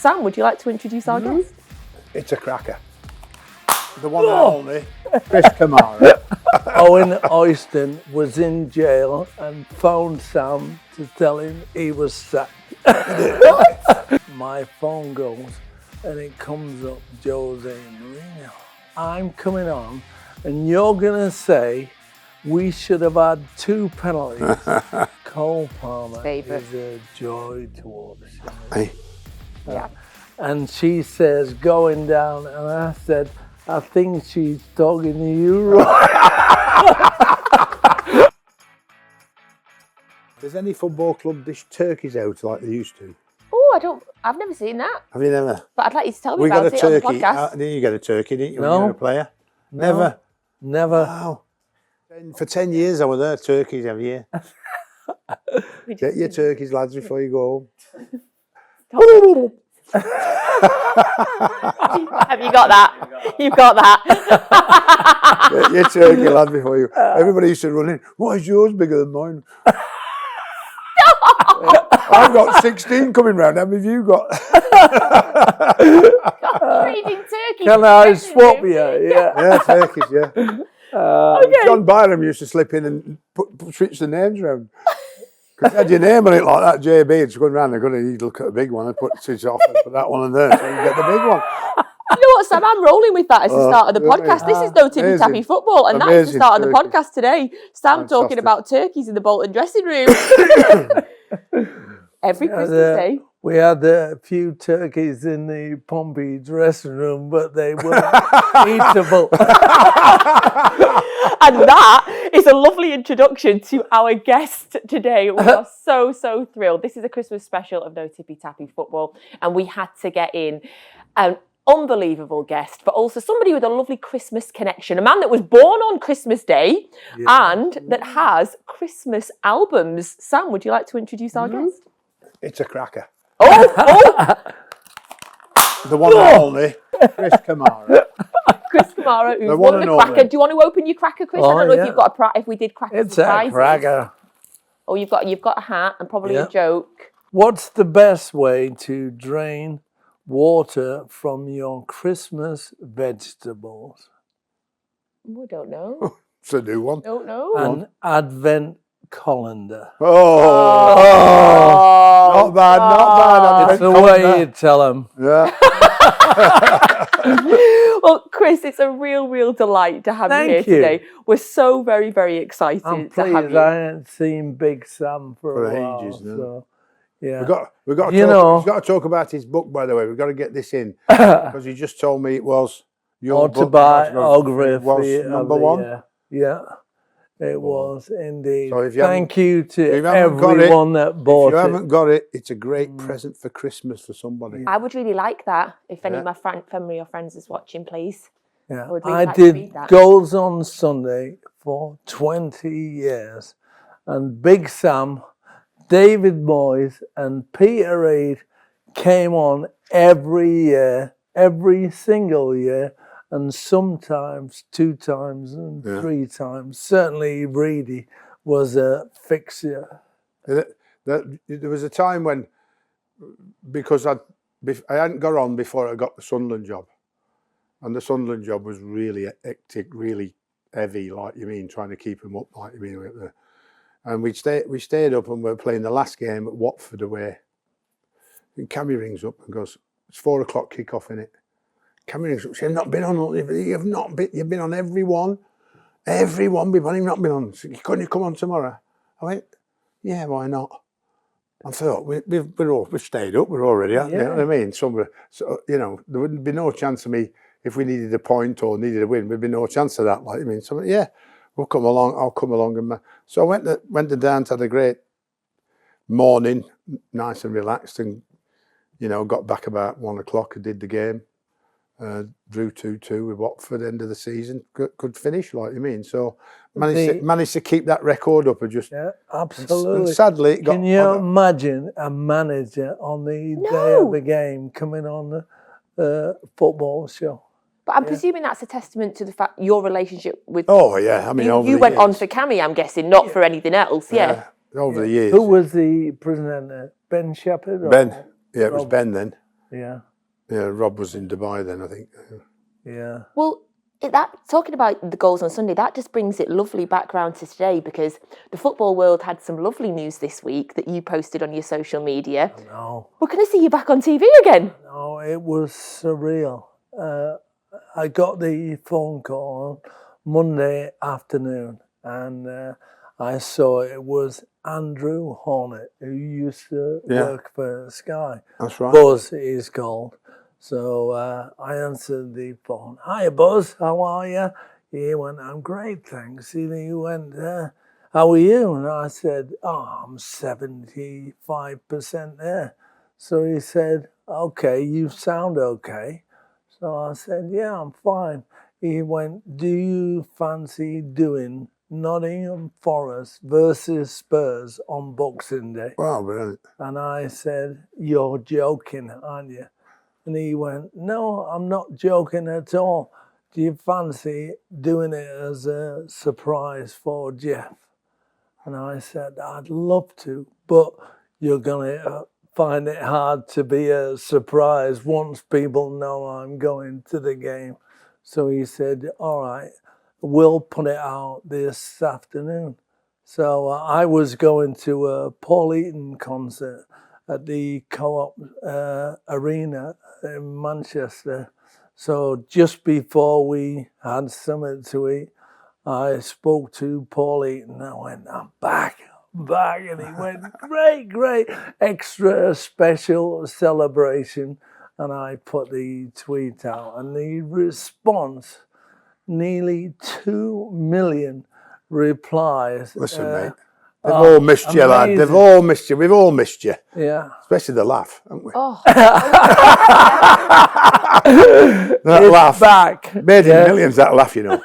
Sam, would you like to introduce our guest? It's a cracker. The one and only Chris Kamara. Owen Oyston was in jail and phoned Sam to tell him he was sacked. My phone goes and it comes up Jose Mourinho. I'm coming on and you're going to say we should have had 2 penalties. Cole Palmer is a joy to watch. Hey. Yeah. And she says, going down, and I said, I think she's talking to you, right? Does any football club dish turkeys out like they used to? Oh, I've never seen that. Have you never? But I'd like you to tell me We about got a it turkey. on the podcast. Didn't you get a turkey, didn't you, No. when you were a player? Never? Never. Wow. For 10 years I was there, turkeys every year. Get your turkeys, lads, before you go home. Have you got that? You've got that. Get your turkey, lads, before you... Everybody used to run in. Why is yours bigger than mine? I've got 16 coming round. How many have you got? Trading turkeys. Can I swap you? Yeah. Yeah, turkeys, yeah. Okay. John Byram used to slip in and switch the names around. Because you had your name on it like that, JB, it's going round, he'd look at a big one and put switch off and put that one in there, so you get the big one. You know what, Sam? I'm rolling with that as the start of the podcast. This is No Tippy Tappy Football, and that's the start of the podcast today. Sam talking about turkeys in the Bolton dressing room. Every Christmas Day. We had a few turkeys in the Pompey dressing room, but they weren't eatable. And that is a lovely introduction to our guest today. We are so thrilled. This is a Christmas special of No Tippy Tappy Football, and we had to get in an unbelievable guest, but also somebody with a lovely Christmas connection, a man that was born on Christmas Day and that has Christmas albums. Sam, would you like to introduce our guest? It's a cracker. Oh! The one and only Chris Kamara. Chris Kamara, who's The won one the and cracker. only. Do you want to open your cracker, Chris? I don't know if you've got if we did cracker It's surprises. a cracker. Oh, you've got a hat and probably a joke. What's the best way to drain water from your Christmas vegetables? We don't know. It's a new one. Don't know. An advent colander. Not bad, not bad. It's the way you tell them. Yeah. Well, Chris, it's a real delight to have you here today. We're so very excited I'm to have pleased. you. I haven't seen Big Sam for a while. ages now. So, yeah. We've got to talk about his book, by the way. We've got to get this in because he just told me it was your autobiography was number one. Yeah, it was indeed. So thank you to everyone that bought it. If you haven't got it, it's a great present for Christmas for somebody. I would really like that. If any of my family or friends is watching, please. Yeah, I did Goals on Sunday for 20 years, and Big Sam, David Moyes, and Peter Reid came on every year, every single year, and sometimes 2 times and 3 times. Certainly Reedy was a fixture. There was a time when, because I hadn't got on before I got the Sunderland job, and the Sunderland job was really hectic, really heavy, like you mean, trying to keep them up, like you mean. And we stayed up and we were playing the last game at Watford away. And Kammy rings up and goes, "It's 4 o'clock kick-off, innit?" Kammy rings up, "You've not been on, you've been on every one you've not been on. So couldn't you come on tomorrow?" I went, "Yeah, why not?" I thought, we've stayed up, we're already out, you know what I mean? So, there wouldn't be no chance of me, if we needed a point or needed a win, there'd be no chance of that, like I mean. So, yeah, we'll come along, I'll come along. And so I went to dance, had a great morning, nice and relaxed, and, got back about 1 o'clock and did the game. Drew 2-2 with Watford, end of the season. Good finish, like you mean. So managed to keep that record up. Absolutely. And sadly, it got. Can you imagine a manager on the day of a game coming on the football show? But I'm presuming that's a testament to the fact your relationship with. Oh yeah, I mean, you went on for Kammy, I'm guessing, not for anything else. Yeah. Over the years. Who was the presenter? Ben Shepherd? Ben. Yeah, it was Ben then. Yeah. Yeah, Rob was in Dubai then, I think. Yeah. Well, talking about the goals on Sunday, that just brings it lovely back round to today, because the football world had some lovely news this week that you posted on your social media. No. We're going to see you back on TV again. No, it was surreal. I got the phone call on Monday afternoon, and I saw it was Andrew Hornet, who used to work for Sky. That's right. Buzz is called. So I answered the phone. Hi, Buzz. How are you? He went, I'm great, thanks. And he went, how are you? And I said, I'm 75% there. So he said, okay, you sound okay. So I said, yeah, I'm fine. He went, do you fancy doing Nottingham Forest versus Spurs on Boxing Day? Wow, brilliant. And I said, you're joking, aren't you? And he went, no, I'm not joking at all. Do you fancy doing it as a surprise for Jeff? And I said, I'd love to, but you're going to find it hard to be a surprise once people know I'm going to the game. So he said, all right, we'll put it out this afternoon. So I was going to a Paul Eaton concert at the Co-op Arena in Manchester. So just before we had something to eat, I spoke to Paul Eaton. I went, I'm back. And he went, great, extra special celebration. And I put the tweet out, and the response, nearly 2 million replies. Listen, mate, they've all missed you, lad. They've all missed you. We've all missed you. Yeah. Especially the laugh, haven't we? Oh. That it's laugh. Back. Made in millions, that laugh, you know.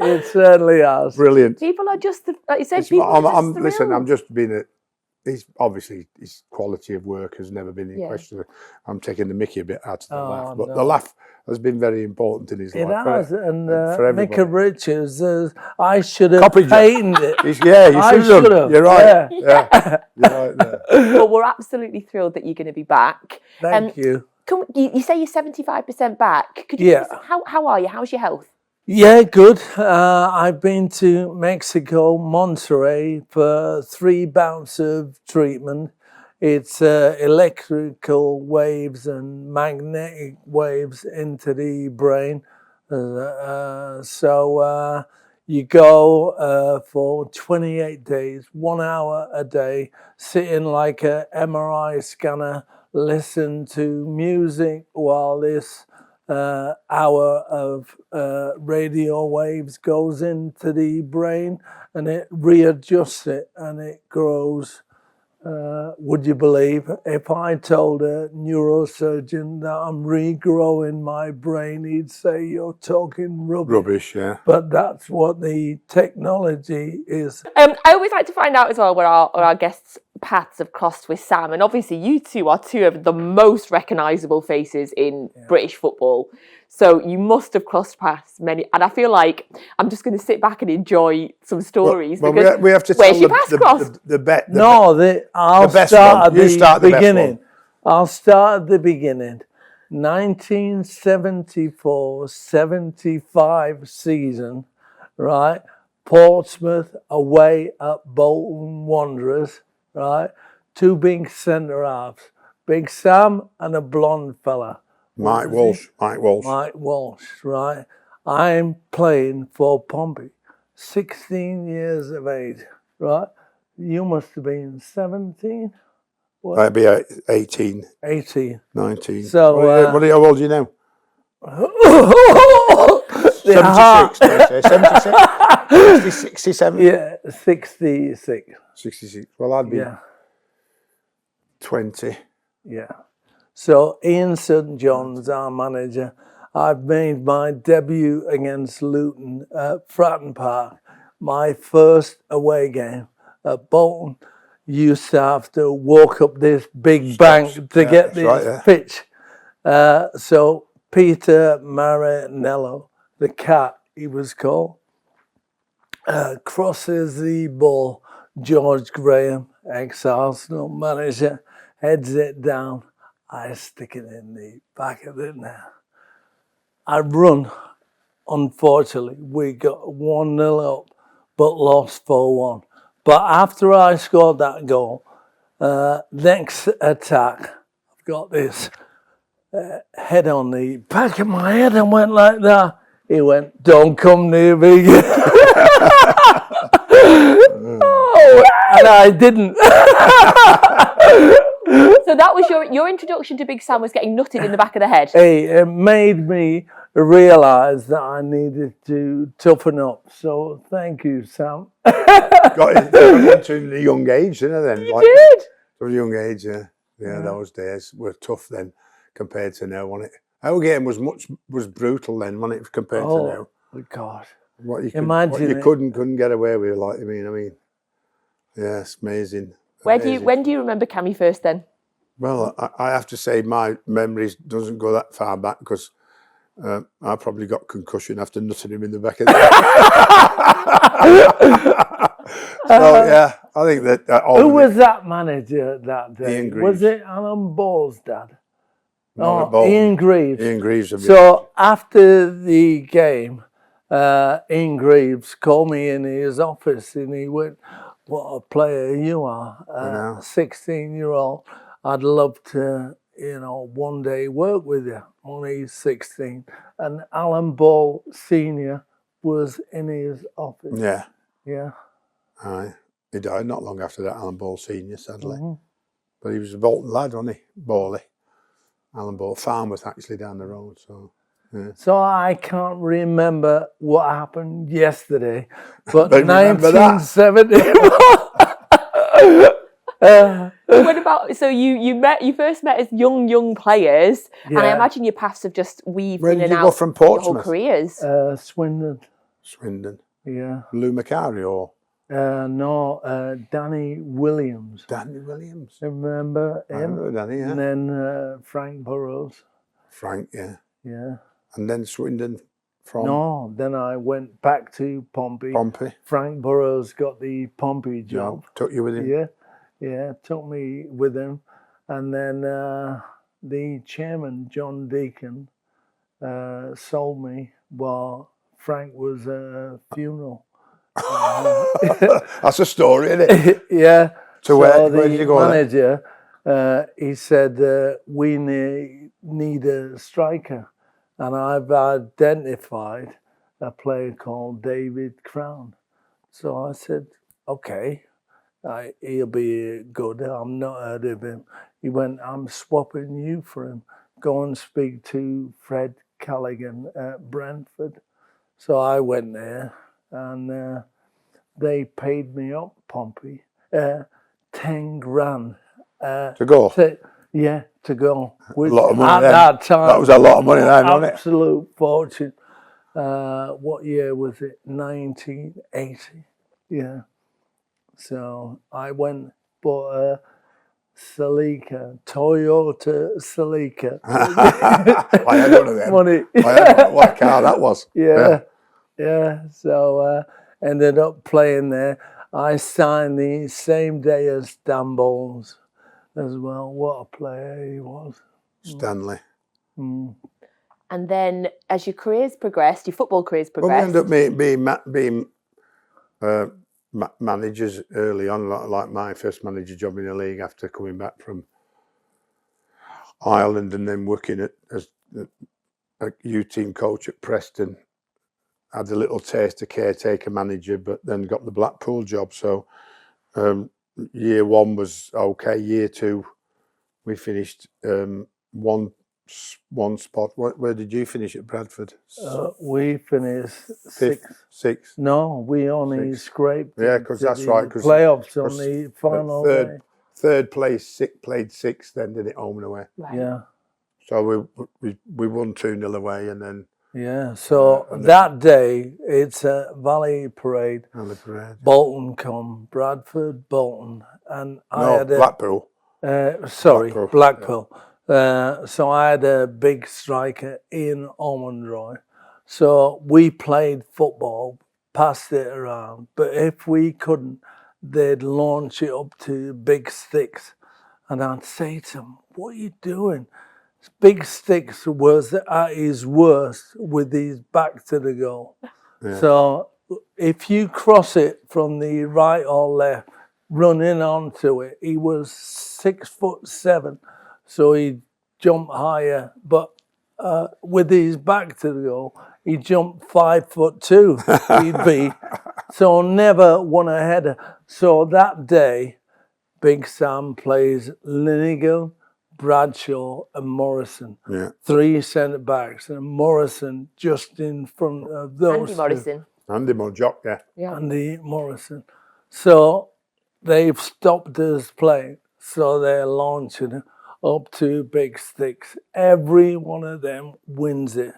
It certainly has. Brilliant. People are just, like you said, It's- people are just listen, I'm thrilled. just being he's obviously his quality of work has never been in question. I'm taking the mickey a bit out of the laugh, but the laugh has been very important in his life. It has, and for everybody. Micah Richards, I should have patented it. You should have. You're right. Yeah. You're right there. Well, we're absolutely thrilled that you're going to be back. Thank you. You say you're 75% back. Could you how are you? How's your health? Yeah, good. I've been to Mexico, Monterrey, for 3 bouts of treatment. It's electrical waves and magnetic waves into the brain. So you go for 28 days, 1 hour a day, sitting like a MRI scanner, listen to music while this hour of radio waves goes into the brain, and it readjusts it and it grows. Would you believe if I told a neurosurgeon that I'm regrowing my brain, he'd say you're talking rubbish. Rubbish, yeah. But that's what the technology is. I always like to find out as well where our guests' paths have crossed with Sam, and obviously you two are two of the most recognisable faces in British football. So you must have crossed paths many, and I feel like I'm just going to sit back and enjoy some stories. Well, because we have to where's tell your paths crossed? I'll best start one. at You the start the best beginning. one. I'll start at the beginning. 1974-75 season, right? Portsmouth away at Bolton Wanderers, right? 2 big centre halves, Big Sam and a blonde fella. Mike Walsh, right? I'm playing for Pompey, 16 years of age, right? You must have been 17. What? I'd be 18. 19. So, how old are you now? 76, 76? 67? Yeah, 66. 66. Well, I'd be 20. Yeah. So Ian St John's our manager. I've made my debut against Luton at Fratton Park, my first away game at Bolton. Used to have to walk up this big bank to get this pitch. So Peter Marinello, the cat he was called, crosses the ball. George Graham, ex-Arsenal manager, heads it down. I stick it in the back of the net. I run. Unfortunately, we got 1-0 up, but lost 4-1. But after I scored that goal, next attack, I've got this head on the back of my head and went like that. He went, "Don't come near me." Oh, and I didn't. So that was your introduction to Big Sam, was getting nutted in the back of the head. Hey, it made me realise that I needed to toughen up. So thank you, Sam. Got into a young age, didn't I? Then You did. At a young age, yeah. Those days were tough then compared to now, wasn't it? Our game was brutal then, wasn't it, compared to now? Oh God! What you Imagine couldn't get away with, like I mean, yeah, it's amazing. When do you remember Kammy first then? Well, I have to say my memories doesn't go that far back because I probably got concussion after nutting him in the back of the head. So yeah, I think that. Who was that manager that day? Ian Greaves. Was it Alan Ball's dad? No, Ian Greaves. Ian Greaves. So after the game, Ian Greaves called me in his office and he went, "What a player you are, 16-year-old. I'd love to, one day work with you." When he's 16, and Alan Ball Senior was in his office. Yeah. Yeah. He died not long after that, Alan Ball Senior, sadly. Mm-hmm. But he was a Bolton lad, wasn't he? Bally. Alan Ball, Farmworth actually down the road. So, yeah. So I can't remember what happened yesterday, but remember 1970. What about, so you first met as young players, and I imagine your paths have just weaved in and out. Where did you go from Portsmouth? Your whole careers. Swindon. Yeah. Lou Macari or? No, Danny Williams. Danny Williams. Remember him? I remember Danny, yeah. And then Frank Burrows. Frank, yeah. Yeah. And then Swindon from? No, then I went back to Pompey. Frank Burrows got the Pompey job. Yeah, took you with him? Yeah, took me with him. And then the chairman, John Deacon, sold me while Frank was at a funeral. That's a story, isn't it? Yeah. So where did you go? Manager, he said, "We need a striker," and I've identified a player called David Crown. So I said, "Okay, he'll be good. I've not heard of him." He went, "I'm swapping you for him. Go and speak to Fred Callaghan at Brentford." So I went there, and they paid me up, Pompey, 10 grand. To go? To go. A lot of money at then. that time. That was a lot of money then, wasn't it? Absolute fortune. What year was it? 1980. Yeah. So I went, bought a Celica, Toyota Celica. I had one of them. Money. What a car that was. Yeah. So ended up playing there. I signed the same day as Dan Bowles as well. What a player he was. Stanley. Mm. And then as your careers progressed, your football careers progressed. Well, we ended up being managers early on, like my first manager job in the league after coming back from Ireland and then working as a U-team coach at Preston. Had a little taste of caretaker manager, but then got the Blackpool job. So year one was okay. Year two, we finished one spot. Where did you finish at Bradford? We finished sixth. No, we only scraped. Yeah, because that's right. Cause playoffs on the final day. Third place, played sixth, then did it home and away. Right. Yeah. So we won 2-0 away, and then. Yeah, so that day, it's a Valley Parade. Bolton come, Bradford, Bolton. And I had Blackpool. Blackpool. Yeah. So I had a big striker, Ian Ormondroy. So we played football, passed it around. But if we couldn't, they'd launch it up to big sticks. And I'd say to him, what are you doing? Big Sticks was at his worst with his back to the goal. Yeah. So if you cross it from the right or left, running onto it, he was 6'7", so he'd jump higher. But with his back to the goal, he jumped 5'2". He'd be so never won a header. So that day, Big Sam plays Linigan, Bradshaw and Morrison. Yeah. 3 centre backs, and Morrison just in front of those Andy two. Morrison. Andy Mojock, yeah. Yeah. Andy Morrison. So they've stopped us playing. So they're launching up to Big Sticks. Every one of them wins it.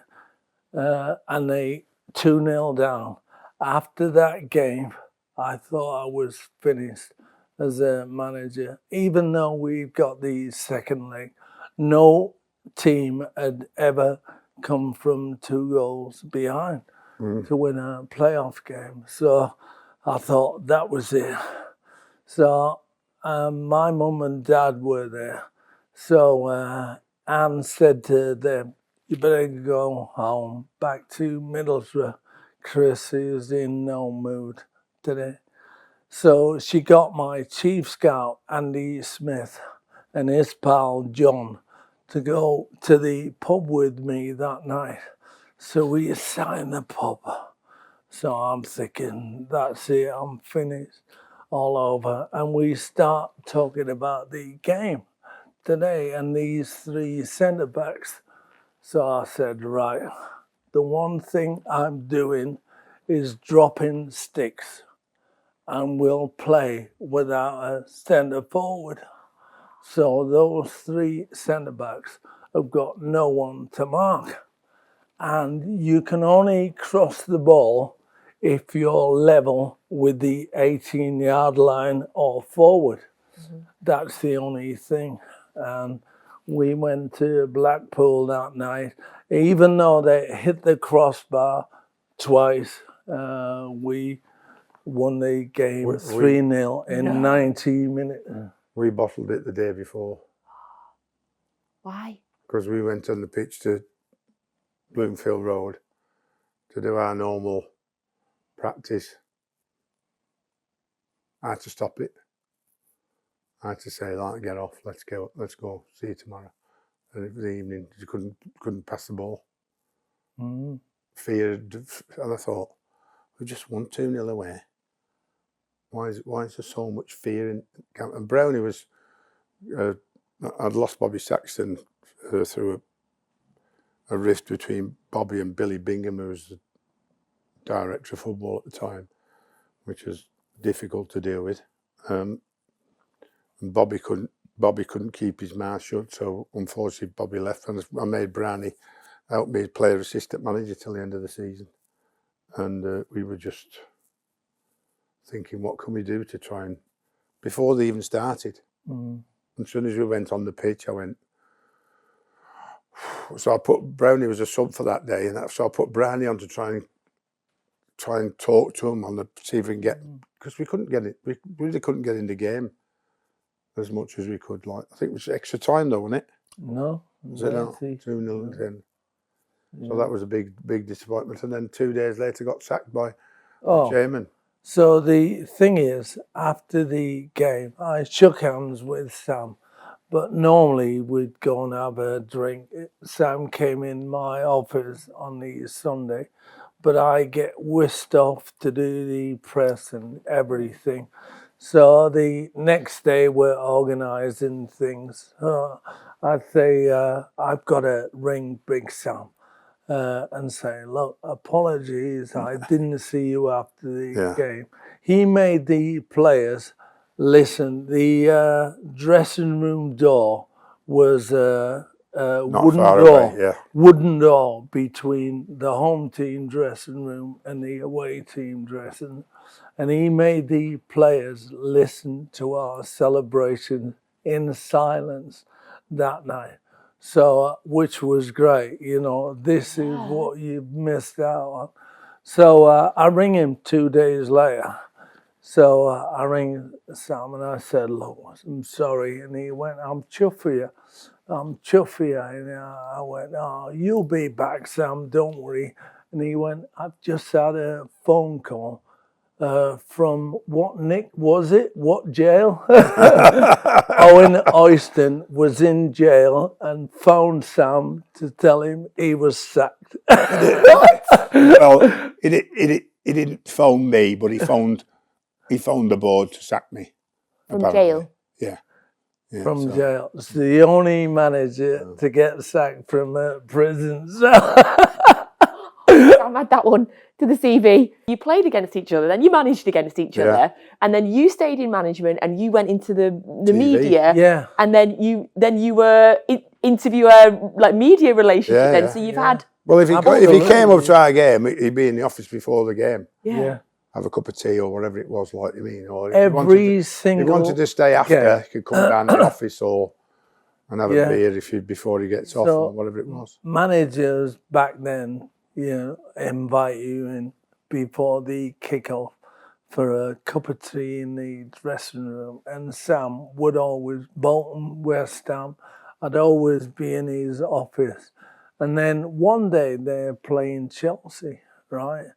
And they 2-0 down. After that game, I thought I was finished as a manager. Even though we've got the second leg, no team had ever come from 2 goals behind to win a playoff game. So I thought that was it. So my mum and dad were there. So Anne said to them, you better go home, back to Middlesbrough. Chris is in no mood today. So she got my chief scout, Andy Smith, and his pal, John, to go to the pub with me that night. So we sat in the pub. So I'm thinking, that's it, I'm finished, all over. And we start talking about the game today and these 3 centre-backs. So I said, right, the one thing I'm doing is dropping Sticks and we'll play without a centre forward. So those 3 centre backs have got no one to mark. And you can only cross the ball if you're level with the 18-yard line or forward. That's the only thing. And we went to Blackpool that night. Even though they hit the crossbar twice, we won the game 3-0 in 90 minutes. We bottled it the day before. Why? Because we went on the pitch to Bloomfield Road to do our normal practice. I had to stop it. I had to say, like, get off, let's go, see you tomorrow. And it was the evening, you couldn't pass the ball. Feared, and I thought, we just won 2-0 away. Why is there so much fear in camp? And Brownie was, I'd lost Bobby Saxton through a rift between Bobby and Billy Bingham, who was the director of football at the time, which was difficult to deal with. And Bobby couldn't keep his mouth shut, so unfortunately Bobby left, and I made Brownie help me play assistant manager till the end of the season. And we were just thinking, what can we do to try and, before they even started. As soon as we went on the pitch, I went, so I put, Brownie was a sub for that day, and so I put Brownie on to try and talk to him on the, see if we can get, because we couldn't get it, we really couldn't get in the game as much as we could. Like, I think it was extra time though, wasn't it? No. Was it not? 2-0 10. So that was a big disappointment. And then 2 days later got sacked by the chairman. So the thing is, after the game, I shook hands with Sam, but normally we'd go and have a drink. Sam came in my office on the Sunday, but I get whisked off to do the press and everything. So the next day we're organising things. I'd say, I've got to ring Big Sam. And say, look, apologies, I didn't see you after the game. He made the players listen. The dressing room door was a wooden door between the home team dressing room and the away team dressing room. And he made the players listen to our celebration in silence that night. So, which was great, you know, this is what you've missed out on. So I ring him 2 days later So I rang Sam and I said, look, I'm sorry. And he went, I'm chuffed for you. I'm chuffed for you. And I went, oh, you'll be back, Sam, don't worry. And he went, I've just had a phone call from what Nick was it? What jail? Owen Oyston was in jail and phoned Sam to tell him he was sacked. Well, he didn't phone me, but he phoned the board to sack me. From apparently. jail? Yeah. From jail. It's the only manager to get sacked from a prison. Sam had that one to the CV. You played against each other, then you managed against each other, and then you stayed in management and you went into the media. Yeah. And then you were interviewer, like media relationship then. So you've had... Well, if he came up to our game, he'd be in the office before the game. Yeah. Have a cup of tea or whatever it was, like you mean. Or if he wanted to stay after, he could come down to the office and have a beer before he gets off or whatever it was. Managers back then, invite you in before the kick-off for a cup of tea in the dressing room. And Sam would always, Bolton, West Ham, I'd always be in his office. And then one day they're playing Chelsea, right?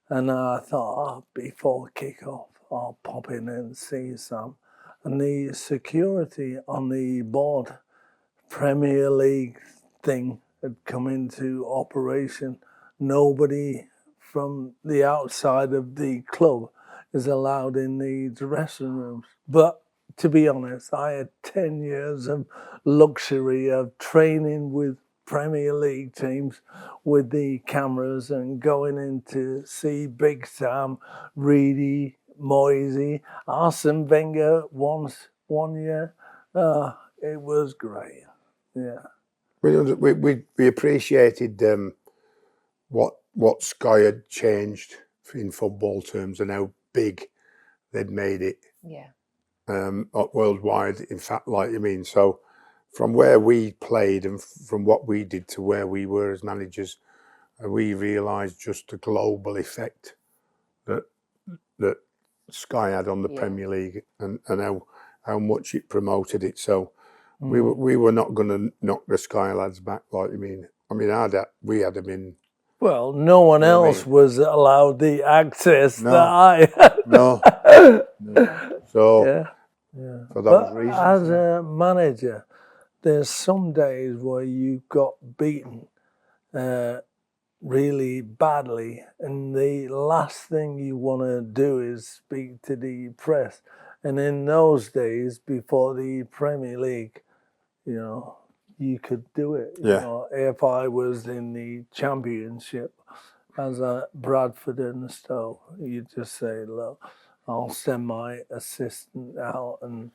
And I thought, before kick-off, I'll pop in and see Sam. And the security on the board, Premier League thing had come into operation. Nobody from the outside of the club is allowed in the dressing rooms. But to be honest, I had 10 years of luxury of training with Premier League teams with the cameras and going in to see Big Sam, Reedy, Moisey, Arsene Wenger one year. It was great. Yeah. We appreciated what Sky had changed in football terms and how big they'd made it. Yeah. Worldwide, in fact, like you mean. So from where we played and from what we did to where we were as managers, we realised just the global effect that Sky had on the Premier League and how much it promoted it. So we were not going to knock the Sky lads back, like you mean. I mean, we had them in. Well, no one else was allowed the access that I had. No. So for those reasons. As a manager, there's some days where you got beaten really badly, and the last thing you want to do is speak to the press. And in those days, before the Premier League, you could do it. If I was in the Championship as a Bradford and Stoke, you just say, look, I'll send my assistant out and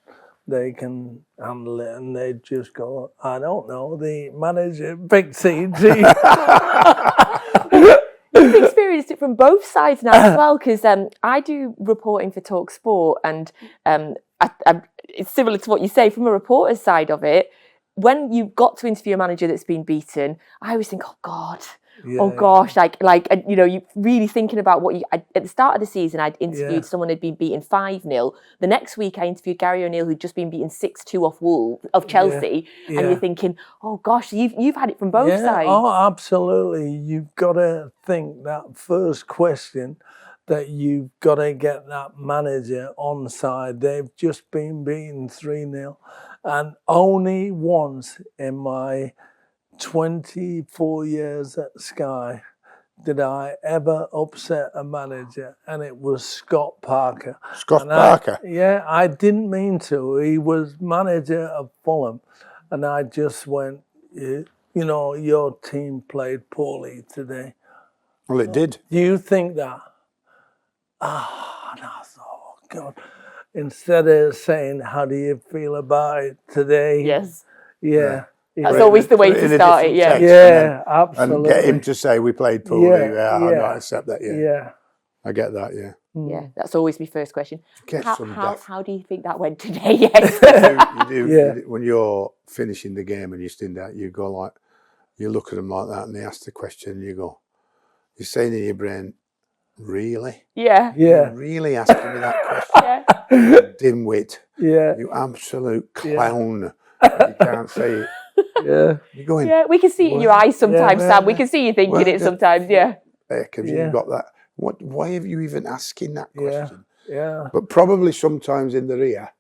they can handle it. And they'd just go, I don't know, the manager picked CT. You've experienced it from both sides now as well, because I do reporting for Talk Sport, and it's similar to what you say from a reporter's side of it. When you've got to interview a manager that's been beaten, I always think, oh God, oh gosh, you're really thinking about what at the start of the season, I'd interviewed someone who'd been beaten 5-0. The next week, I interviewed Gary O'Neill, who'd just been beaten 6-2 off Chelsea, and you're thinking, oh gosh, you've had it from both sides. Oh, absolutely. You've got to think that first question that you've got to get that manager on side. They've just been beaten 3-0. And only once in my 24 years at Sky did I ever upset a manager, and it was Scott Parker. Scott Parker? I didn't mean to. He was manager of Fulham, and I just went, your team played poorly today. Well, it did. Do you think that? And I thought, oh, God. Instead of saying, how do you feel about it today? Yes. Yeah. That's always the way to start it, absolutely. And get him to say we played poorly. I don't accept that, Yeah. I get that, Yeah, that's always my first question. How do you think that went today? Yes. you do. When you're finishing the game and you stand out, you go like, you look at them like that and they ask the question and you go, you're saying in your brain, really? Yeah. You're really asking me that question. Yeah. Dimwit. Yeah, You absolute clown. You can't say it. yeah, You're going, Yeah, we can see it in your eyes sometimes, yeah, Sam. We can see you thinking well, it sometimes, yeah. because Yeah. you've got that. Why have you even asking that question? yeah, But probably sometimes in their ear,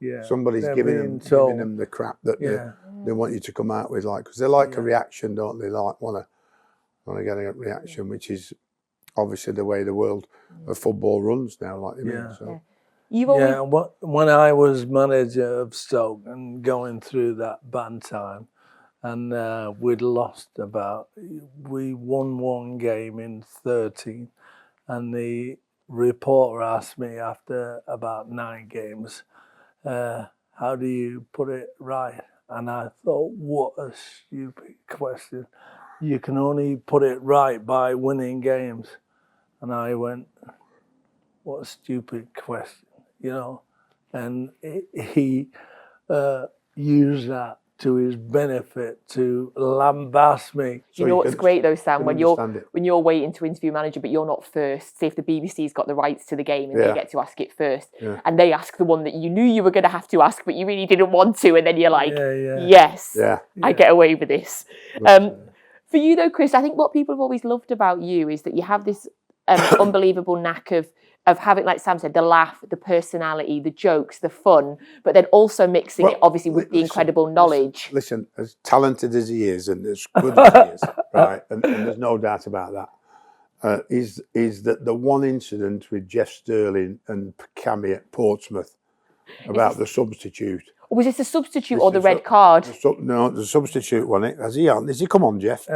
yeah. somebody's They're giving being them told. the crap that Yeah, they want you to come out with, like, because they like a Yeah. reaction, don't they? Like want to get a reaction, which is obviously the way the world of football runs now. Like you mean, Yeah. so You've always yeah. When I was manager of Stoke and going through that bad time, and we'd lost we won one game in 13, and the reporter asked me after about 9 games, how do you put it right? And I thought, what a stupid question. You can only put it right by winning games. And I went, what a stupid question, you know? And he used that to his benefit to lambast me. you know what's great though, Sam, when understand you're waiting to interview a manager, but you're not first. Say if the BBC's got the rights to the game and they get to ask it first, and they ask the one that you knew you were going to have to ask, but you really didn't want to, and then you're like, yes, I get away with this. For you though, Chris, I think what people have always loved about you is that you have this unbelievable knack of having, like Sam said, the laugh, the personality, the jokes, the fun, but then also mixing it obviously with the incredible knowledge. Listen, as talented as he is and as good as he is, right, and there's no doubt about that, is that the one incident with Jeff Sterling and Kammy at Portsmouth about the substitute. Was this the substitute or the red card? No, the substitute one. Has he on? Is he? Come on, Jeff.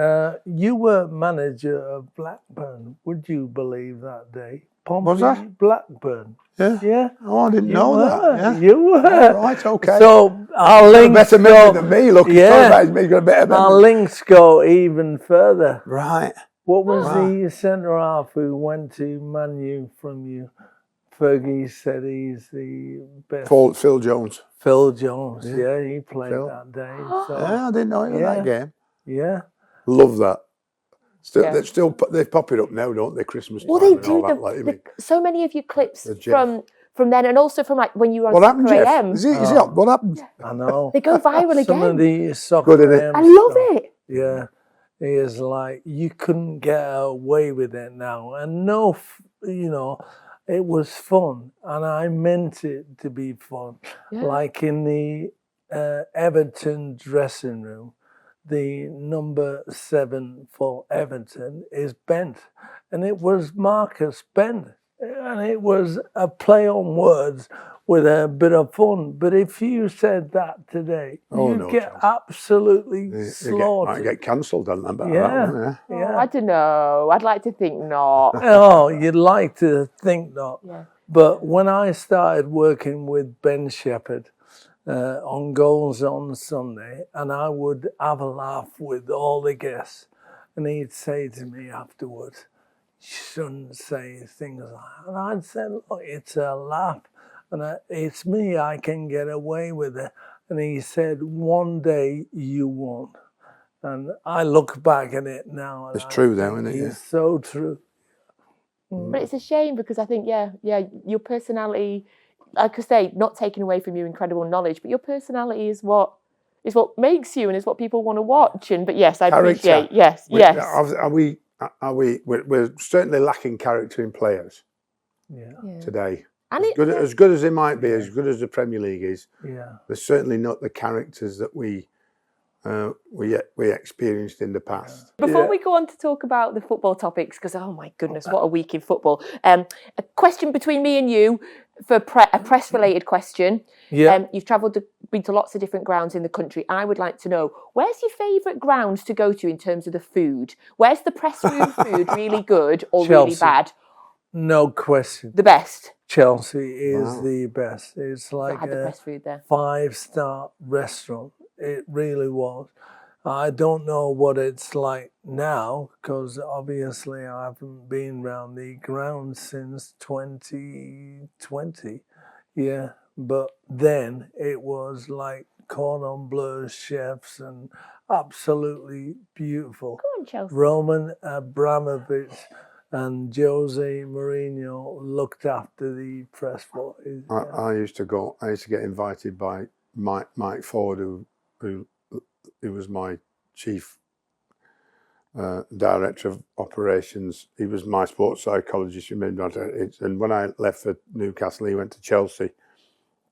You were manager of Blackburn. Would you believe that day? Was I? Blackburn. Yeah. Yeah. Oh, I didn't know that. Yeah. You were. Oh, right. Okay. So our links better memory than me. Look, yeah. He's got a better memory. Our links go even further. Right. What was the centre half who went to Man U from you? Fergie said he's the best. Phil Jones. Phil Jones. Yeah, he played that day. So, Yeah, I didn't know he was that game. Yeah. Love that. They pop it up now, don't they? Christmas time. Well, they and all do. that, So many of your clips from then, and also from like when you were on what happened, SoccerAM. Jeff? Is he on? What happened? I know. They go viral Some of again. the SoccerAM I love it. Yeah. It is like, you couldn't get away with it now. And it was fun. And I meant it to be fun. Yeah. Like in the Everton dressing room, the number 7 for Everton is Bent. And it was Marcus Bent. And it was a play on words with a bit of fun. But if you said that today, you'd get absolutely slaughtered. Might get cancelled on that. Yeah. Oh, I don't know. I'd like to think not. Oh, you'd like to think not. Yeah. But when I started working with Ben Shepherd on Goals on Sunday, and I would have a laugh with all the guests, and he'd say to me afterwards, you shouldn't say things like that. And I'd say, look, it's a laugh. And it's me, I can get away with it. And he said, one day you won't. And I look back at it now. And it's true though, isn't it? It's so true. But it's a shame because I think, your personality, like I say, not taken away from your incredible knowledge, but your personality is what makes you and is what people want to watch. And but yes, I appreciate. Yes. We're certainly lacking character in players today. And as good as they might be, as good as the Premier League is, they're certainly not the characters that we experienced in the past. Before we go on to talk about the football topics, because oh my goodness, what a week in football! A question between me and you for a press-related question. Yeah. You've been to lots of different grounds in the country. I would like to know, where's your favourite ground to go to in terms of the food? Where's the press room food really good or really bad? No question. The best. Chelsea is the best. It's like I had the best food there. 5-star restaurant. It really was. I don't know what it's like now because obviously I haven't been around the ground since 2020. Yeah, but then it was like cordon bleu chefs and absolutely beautiful. Go on, Chelsea. Roman Abramovich and Jose Mourinho looked after the press boys. I used to go. I used to get invited by Mike Ford, who was my chief director of operations. He was my sports psychologist. And when I left for Newcastle, he went to Chelsea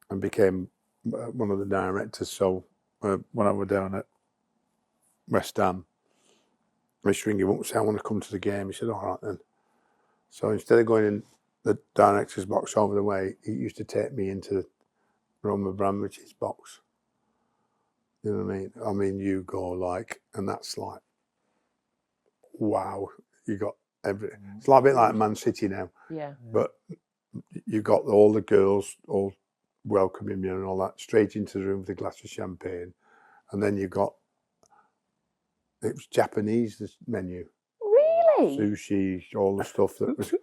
and became one of the directors. So when I was down at West Ham, I used to ring him up and say, I want to come to the game. He said, all right then. So instead of going in the director's box over the way, he used to take me into Roman Abramovich's box. You know what I mean? I mean, you go like, and that's like, wow, you got everything. It's like a bit like Man City now. Yeah. But you got all the girls all welcoming you and all that, straight into the room with a glass of champagne. And then you got, it was Japanese, this menu. Really? Sushi, all the stuff that was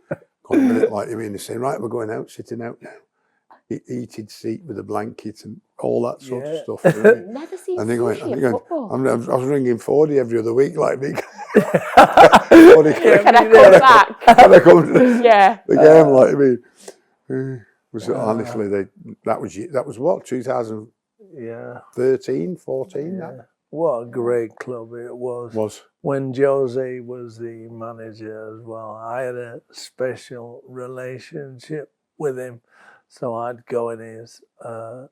going with it. Like, I mean, they say, right, we're going out, sitting out now. Heated seat with a blanket and all that sort of stuff. You know? Never seen And they're sushi at football. I was ringing 40 every other week, like me. Can I come back? Can I come to the game? Like, I mean, honestly, that was what, 2013, 14? Yeah. What a great club it was. When Jose was the manager as well, I had a special relationship with him. So I'd go in his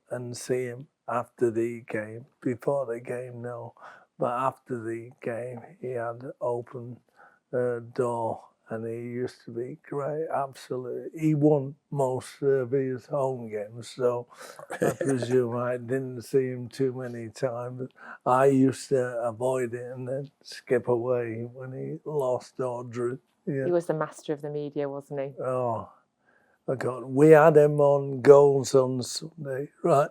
and see him after the game. Before the game, no. But after the game, he had open door and he used to be great, absolutely. He won most of his home games, so I presume I didn't see him too many times. I used to avoid it and then skip away when he lost or drew. Yeah. He was the master of the media, wasn't he? Oh, my God. We had him on Goals on Sunday, right?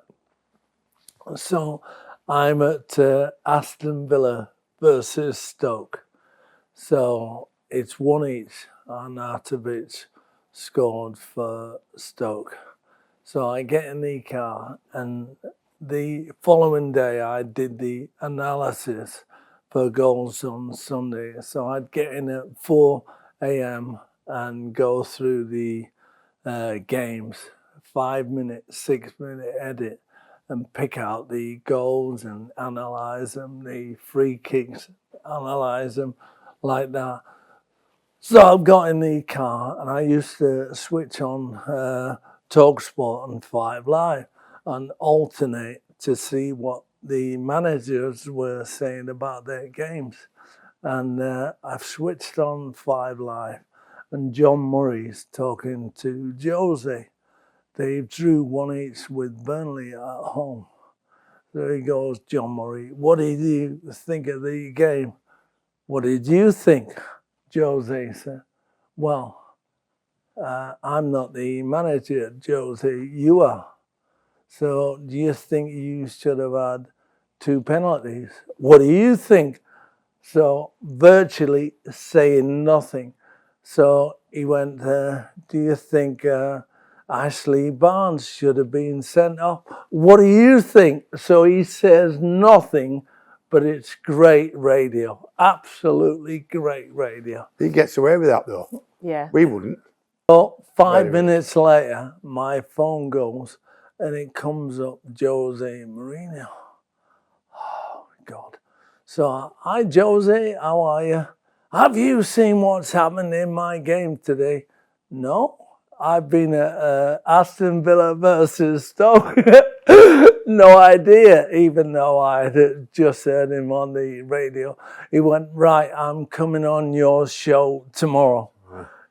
So I'm at Aston Villa versus Stoke. So it's 1 each, and Arnautovic scored for Stoke. So I get in the car, and the following day I did the analysis for Goals on Sunday. So I'd get in at 4 a.m. and go through the games, 5-minute, 6-minute edit, and pick out the goals and analyse them, the free kicks, analyse them like that. So I got in the car and I used to switch on TalkSport and 5 Live and alternate to see what the managers were saying about their games. And I've switched on 5 Live and John Murray's talking to Jose. They drew 1 each with Burnley at home. There he goes, John Murray. What did you think of the game? What did you think? Jose said, well, I'm not the manager, Jose, you are. So do you think you should have had 2 penalties? What do you think? So virtually saying nothing. So he went, do you think Ashley Barnes should have been sent off? What do you think? So he says nothing, but it's great radio. Absolutely great radio. He gets away with that, though. Yeah. We wouldn't. So 5 minutes later, my phone goes and it comes up Jose Mourinho. Oh, God. So, hi, Jose, how are you? Have you seen what's happened in my game today? No, I've been at Aston Villa versus Stoke. No idea, even though I had just heard him on the radio. He went, right, I'm coming on your show tomorrow.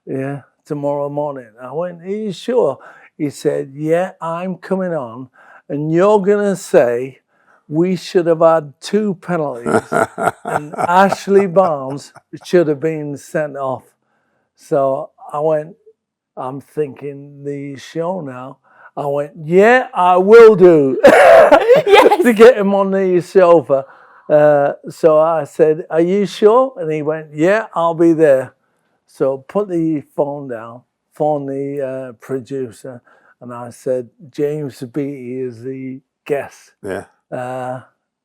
Yeah, tomorrow morning. I went, are you sure? He said, yeah, I'm coming on, and you're going to say, we should have had 2 penalties and Ashley Barnes should have been sent off. So I went, I'm thinking the show now. I went, yeah, I will do. Yes. To get him on the sofa. So I said, are you sure? And he went, yeah, I'll be there. So put the phone down, phone the producer, and I said, James Beattie is the guest. Yeah.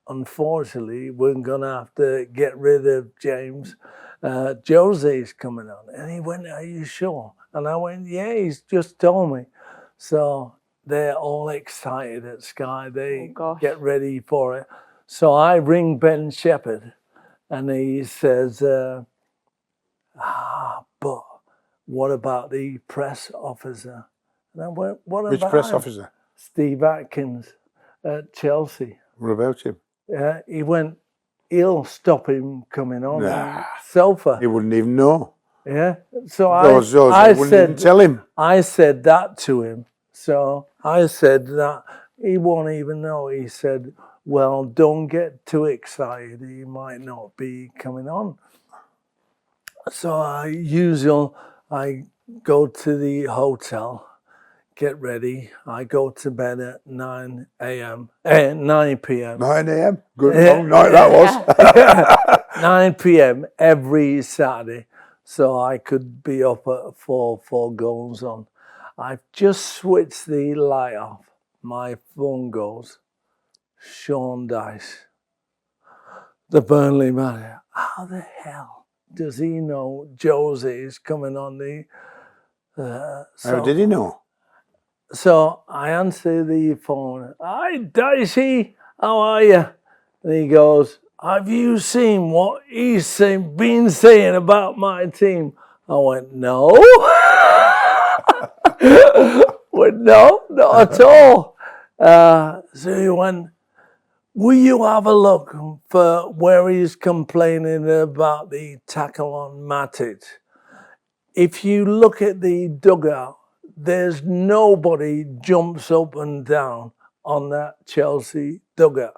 unfortunately, we're going to have to get rid of James. Jose's coming on. And he went, are you sure? And I went, yeah, he's just told me. So they're all excited at Sky. They get ready for it. So I ring Ben Shepherd and he says, but what about the press officer? And I went, what about Which press him? officer? Steve Atkins at Chelsea. What about him? He went, he'll stop him coming on Nah. the sofa. He wouldn't even know. Yeah. So I wouldn't even tell him. I said that to him. So I said that he won't even know. He said, well, don't get too excited. He might not be coming on. So I go to the hotel, get ready. I go to bed at 9 p.m. 9 a.m. Good long night that was. 9 p.m. every Saturday. So I could be up at 4 goals on. I've just switched the light off. My phone goes, Sean Dyche, the Burnley manager. How the hell does he know Jose is coming on the... How did he know? So I answer the phone. Hi, Dicey, how are you? And he goes, have you seen what he's been saying about my team? I went, no. Went, no, not at all. So he went, will you have a look for where he's complaining about the tackle on Matic? If you look at the dugout, there's nobody jumps up and down on that Chelsea dugout.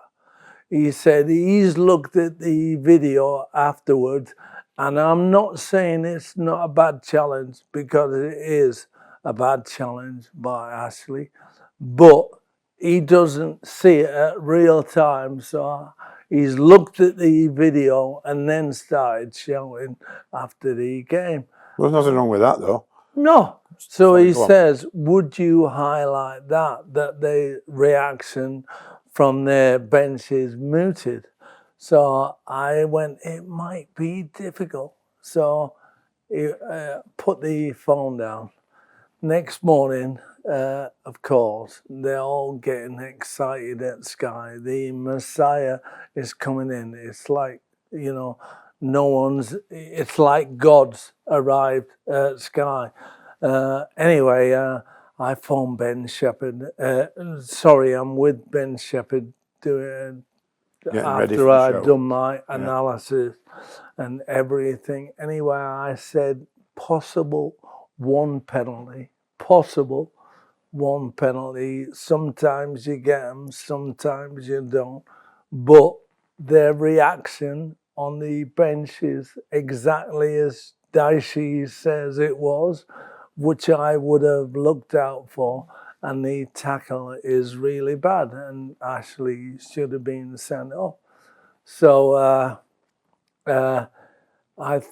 He said he's looked at the video afterwards, and I'm not saying it's not a bad challenge, because it is a bad challenge by Ashley, but he doesn't see it at real time. So he's looked at the video and then started shouting after the game. Well, there's nothing wrong with that, though. No. So he says, would you highlight that the reaction from their bench is muted? So I went, it might be difficult. So he put the phone down. Next morning, of course, they're all getting excited at Sky. The Messiah is coming in. It's like, you know, it's like God's arrived at Sky. Anyway, I phoned Ben Shepherd. Sorry, I'm with Ben Shepherd after I'd done my analysis and everything. Anyway, I said, possible one penalty. Sometimes you get them, sometimes you don't. But their reaction on the bench is exactly as Dicey says it was, which I would have looked out for. And the tackle is really bad, and Ashley should have been sent off. So I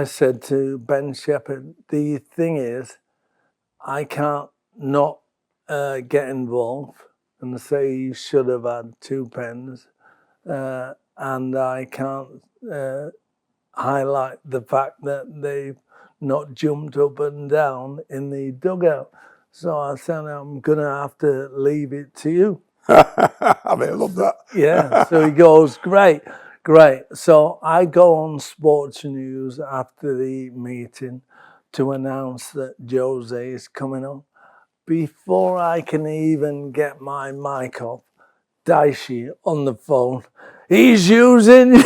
said to Ben Shepherd, the thing is, I can't not get involved and say you should have had 2 pens, and I can't highlight the fact that they've not jumped up and down in the dugout. So I said, I'm going to have to leave it to you. I mean, I love that. Yeah, so he goes, great. So I go on Sports News after the meeting to announce that Jose is coming on. Before I can even get my mic off, Dicey on the phone, he's using...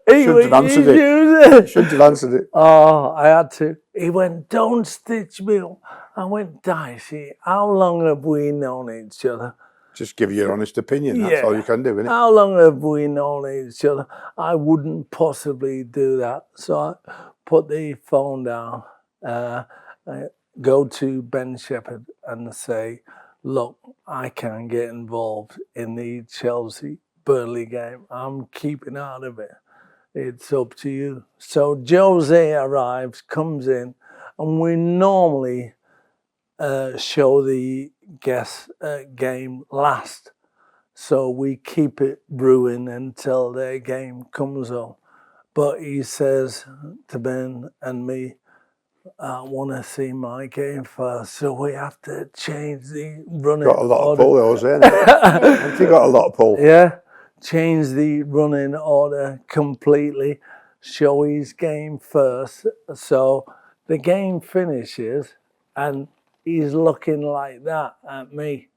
Shouldn't have answered it. Oh, I had to. He went, don't stitch me up. I went, Dicey, how long have we known each other? Just give your honest opinion. That's all you can do, isn't it? How long have we known each other? I wouldn't possibly do that. So I put the phone down, go to Ben Shepherd and say, look, I can't get involved in the Chelsea-Burnley game. I'm keeping out of it. It's up to you. So Jose arrives, comes in, and we normally show the guest game last. So we keep it brewing until their game comes on. But he says to Ben and me, I want to see my game first. So we have to change the running Got a lot order. of pull, those, ain't it? He got a lot of pull. Yeah, change the running order completely. Show his game first. So the game finishes and he's looking like that at me,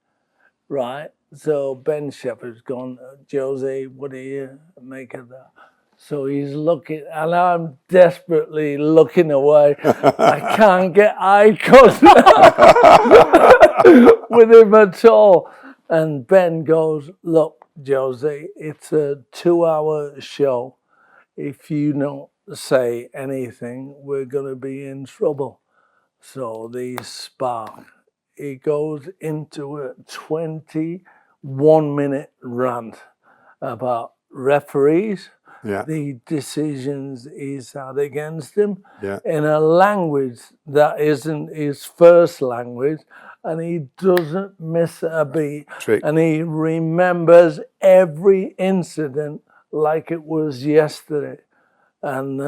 right? So Ben Shepherd's gone, Jose, what do you make of that? So he's looking, and I'm desperately looking away. I can't get eye contact with him at all. And Ben goes, look, Jose, it's a 2-hour show. If you don't say anything, we're going to be in trouble. So they spark. It goes into a 21-minute rant about referees, the decisions he's had against him, in a language that isn't his first language, and he doesn't miss a beat. And he remembers every incident like it was yesterday. And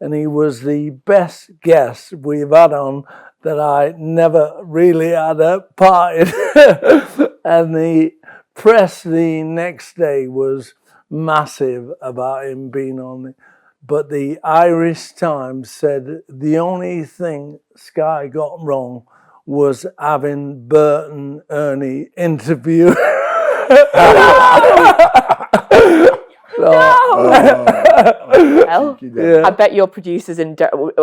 and he was the best guest we've had on that I never really had a part in. And the press the next day was massive about him being on it. But the Irish Times said the only thing Sky got wrong was having Burton Ernie interview. Well, I bet your producers I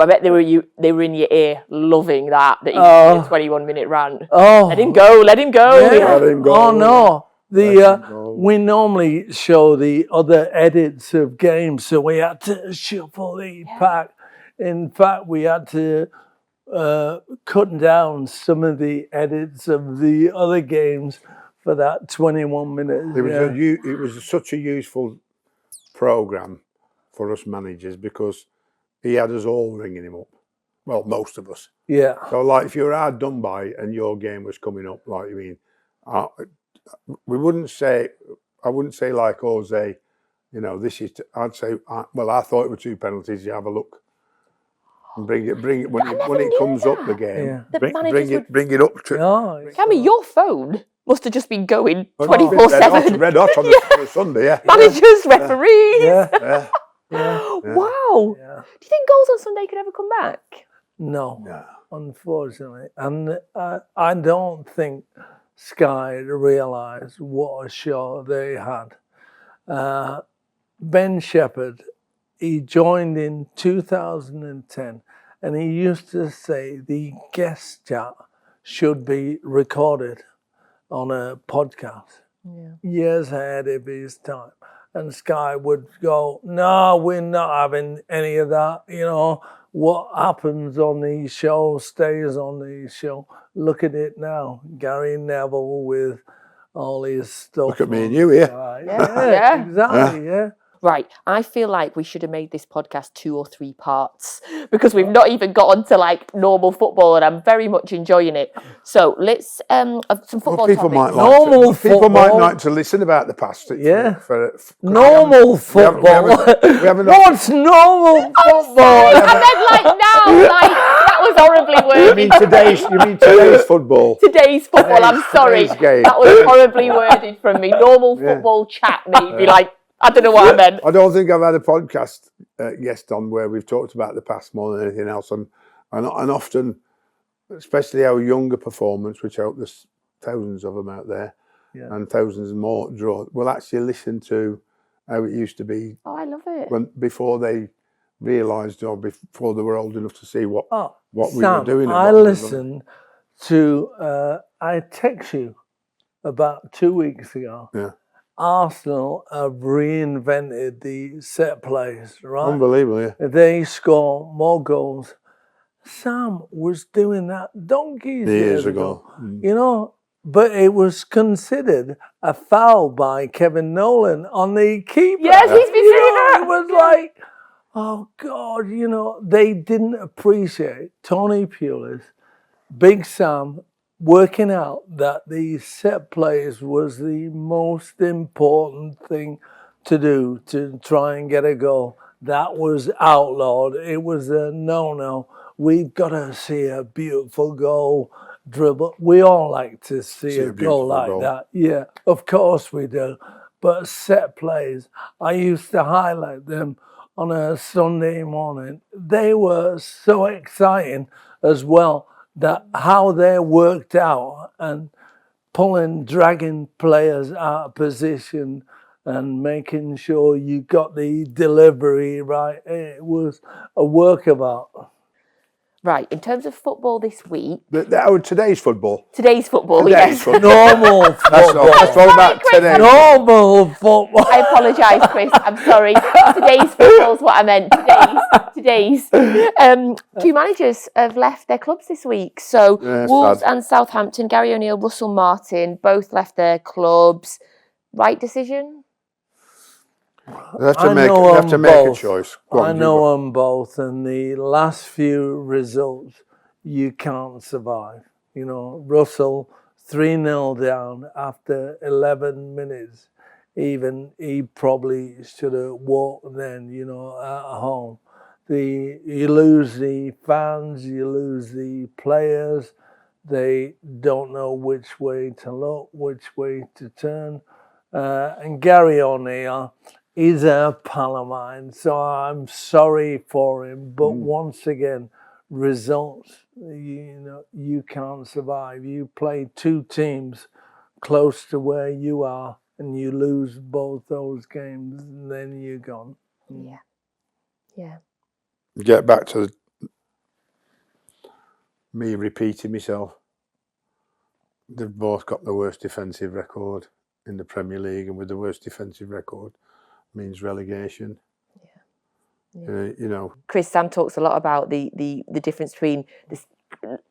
bet they were in your ear loving that you did a 21-minute rant. Let him go. Let him go. Oh no. We normally show the other edits of games, so we had to shuffle the pack. In fact, we had to cut down some of the edits of the other games for that 21 minutes. It was such a useful programme for us managers because he had us all ringing him up. Well, most of us. Yeah. So, like, if you were hard done by and your game was coming up, like, I wouldn't say like Jose, this is. I'd say, well, I thought it were 2 penalties. You have a look. And bring it when it comes up the game. Bring it up to. Kammy, your phone must have just been going 24/7. Red hot on a Sunday, yeah. Managers, referees. Yeah. Wow. Yeah. Do you think goals on Sunday could ever come back? No, unfortunately. And I don't think Sky realised what a show they had. Ben Shepherd, he joined in 2010, and he used to say the guest chat should be recorded on a podcast. Years ahead of his time. And Sky would go, no, we're not having any of that. What happens on these shows stays on these shows. Look at it now. Gary Neville with all his stuff. Look at me and you here. Yeah, exactly, yeah. Right, I feel like we should have made this podcast 2 or 3 parts because we've not even got onto like normal football, and I'm very much enjoying it. So let's some football people topics. People might like to listen about the past. Normal football. What's normal football? I meant like now, like that was horribly worded. You mean today's football? Today's football. I'm sorry, that was horribly worded from me. Normal football chat, maybe like. I don't know what I meant. I don't think I've had a podcast guest on where we've talked about the past more than anything else, and often, especially our younger performance, which I hope there's thousands of them out there, and thousands more will actually listen to how it used to be. Oh, I love it. Before they realised, or before they were old enough to see what we Sam, were doing. I listened to. I text you about 2 weeks ago. Yeah. Arsenal have reinvented the set plays, right? Unbelievable, yeah. They score more goals. Sam was doing that donkeys years ago. But it was considered a foul by Kevin Nolan on the keeper. Yes, he's been saying that. It was like, oh God, they didn't appreciate Tony Pulis, Big Sam, working out that the set plays was the most important thing to do to try and get a goal. That was outlawed. It was a no-no. We've got to see a beautiful goal dribble. We all like to see a goal like that. Yeah, of course we do. But set plays, I used to highlight them on a Sunday morning. They were so exciting as well, that how they worked out and dragging players out of position and making sure you got the delivery right. It was a work of art. Right, in terms of football this week. Today's football. Today's football, Today's yes. football. Normal football. That's all about today. Normal football. I apologise, Chris. I'm sorry. Today's football's what I meant. Today's. Two managers have left their clubs this week. So Wolves and Southampton, Gary O'Neill, Russell Martin, both left their clubs. Right decision? They have to make a choice. I know them both, and the last few results, you can't survive. You know, Russell 3-0 down after 11 minutes. Even he probably should have walked then, you know, at home. You lose the fans, you lose the players. They don't know which way to look, which way to turn. And Gary O'Neill, he's a pal of mine, so I'm sorry for him. But once again, results, you can't survive. You play two teams close to where you are, and you lose both those games, and then you're gone. Yeah. Get back to me repeating myself. They've both got the worst defensive record in the Premier League, and with the worst defensive record means relegation. You know, Chris, Sam talks a lot about the difference between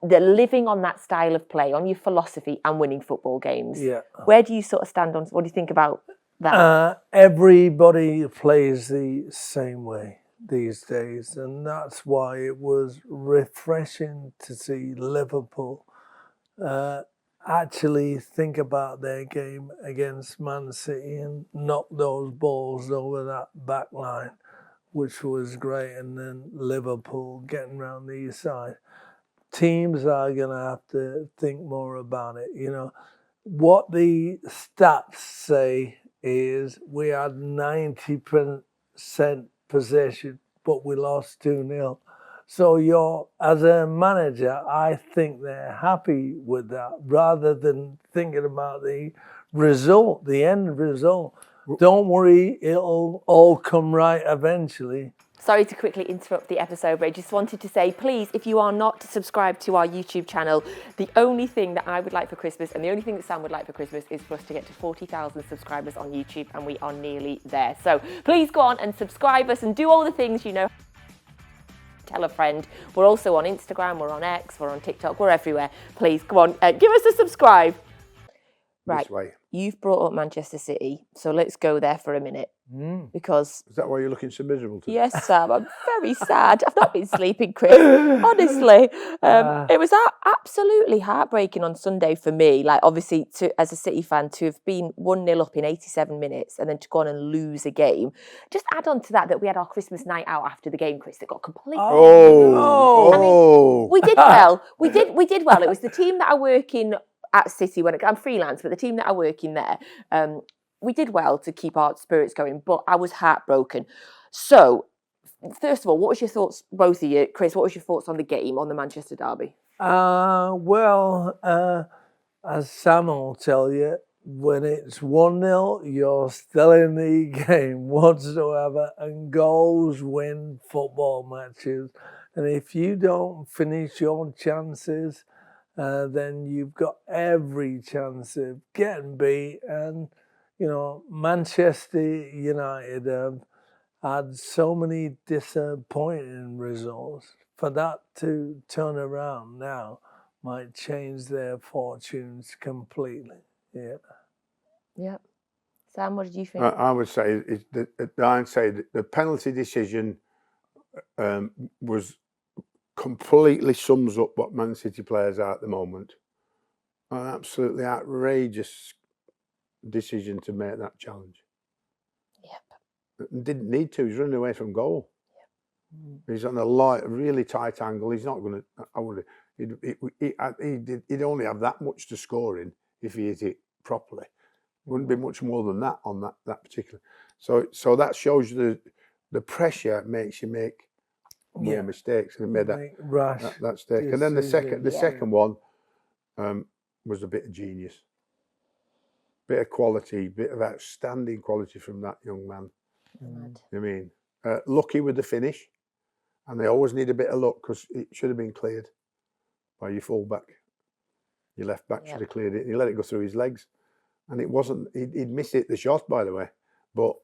the living on that style of play, on your philosophy, and winning football games. Yeah. Where do you sort of stand on? What do you think about that? Everybody plays the same way these days, and that's why it was refreshing to see Liverpool actually think about their game against Man City and knock those balls over that back line, which was great. And then Liverpool getting round the side. Teams are going to have to think more about it. You know, what the stats say is we had 90% possession, but we lost 2-0. So as a manager, I think they're happy with that rather than thinking about the result, the end result. Don't worry, it'll all come right eventually. Sorry to quickly interrupt the episode, but I just wanted to say, please, if you are not subscribed to our YouTube channel, the only thing that I would like for Christmas and the only thing that Sam would like for Christmas is for us to get to 40,000 subscribers on YouTube, and we are nearly there. So please go on and subscribe us and do all the things you know. Tell a friend. We're also on Instagram, we're on X, we're on TikTok, we're everywhere. Please, go on, give us a subscribe. Right, you've brought up Manchester City, so let's go there for a minute. Because is that why you're looking so miserable today? Yes, Sam, I'm very sad. I've not been sleeping, Chris, honestly. It was absolutely heartbreaking on Sunday for me. Like, obviously, as a City fan, to have been 1-0 up in 87 minutes and then to go on and lose a game. Just add on to that we had our Christmas night out after the game, Chris, that got completely... I mean, we did well. We did well. It was the team that I work in at City, I'm freelance, but the team that I work in there, we did well to keep our spirits going, but I was heartbroken. So, first of all, what was your thoughts, both of you? Chris, what was your thoughts on the game, on the Manchester derby? As Sam will tell you, when it's 1-0, you're still in the game whatsoever, and goals win football matches. And if you don't finish your chances, then you've got every chance of getting beat. And Manchester United have had so many disappointing results. For that to turn around now might change their fortunes completely. Yeah. Sam, what did you think? I would say the penalty decision was completely sums up what Man City players are at the moment. an absolutely outrageous decision to make that challenge. Yep. Didn't need to. He's running away from goal. He's on a really tight angle. He's not going to. I would. He'd only have that much to score in if he hit it properly. Wouldn't be much more than that on that particular. So that shows you the pressure makes you make more mistakes, and it made that mistake. And then the second one was a bit of genius, bit of quality, bit of outstanding quality from that young man. I mean, lucky with the finish, and they always need a bit of luck because it should have been cleared by your fullback. Your left back should have cleared it, and he let it go through his legs, and it wasn't. He'd missed it the shot, by the way, but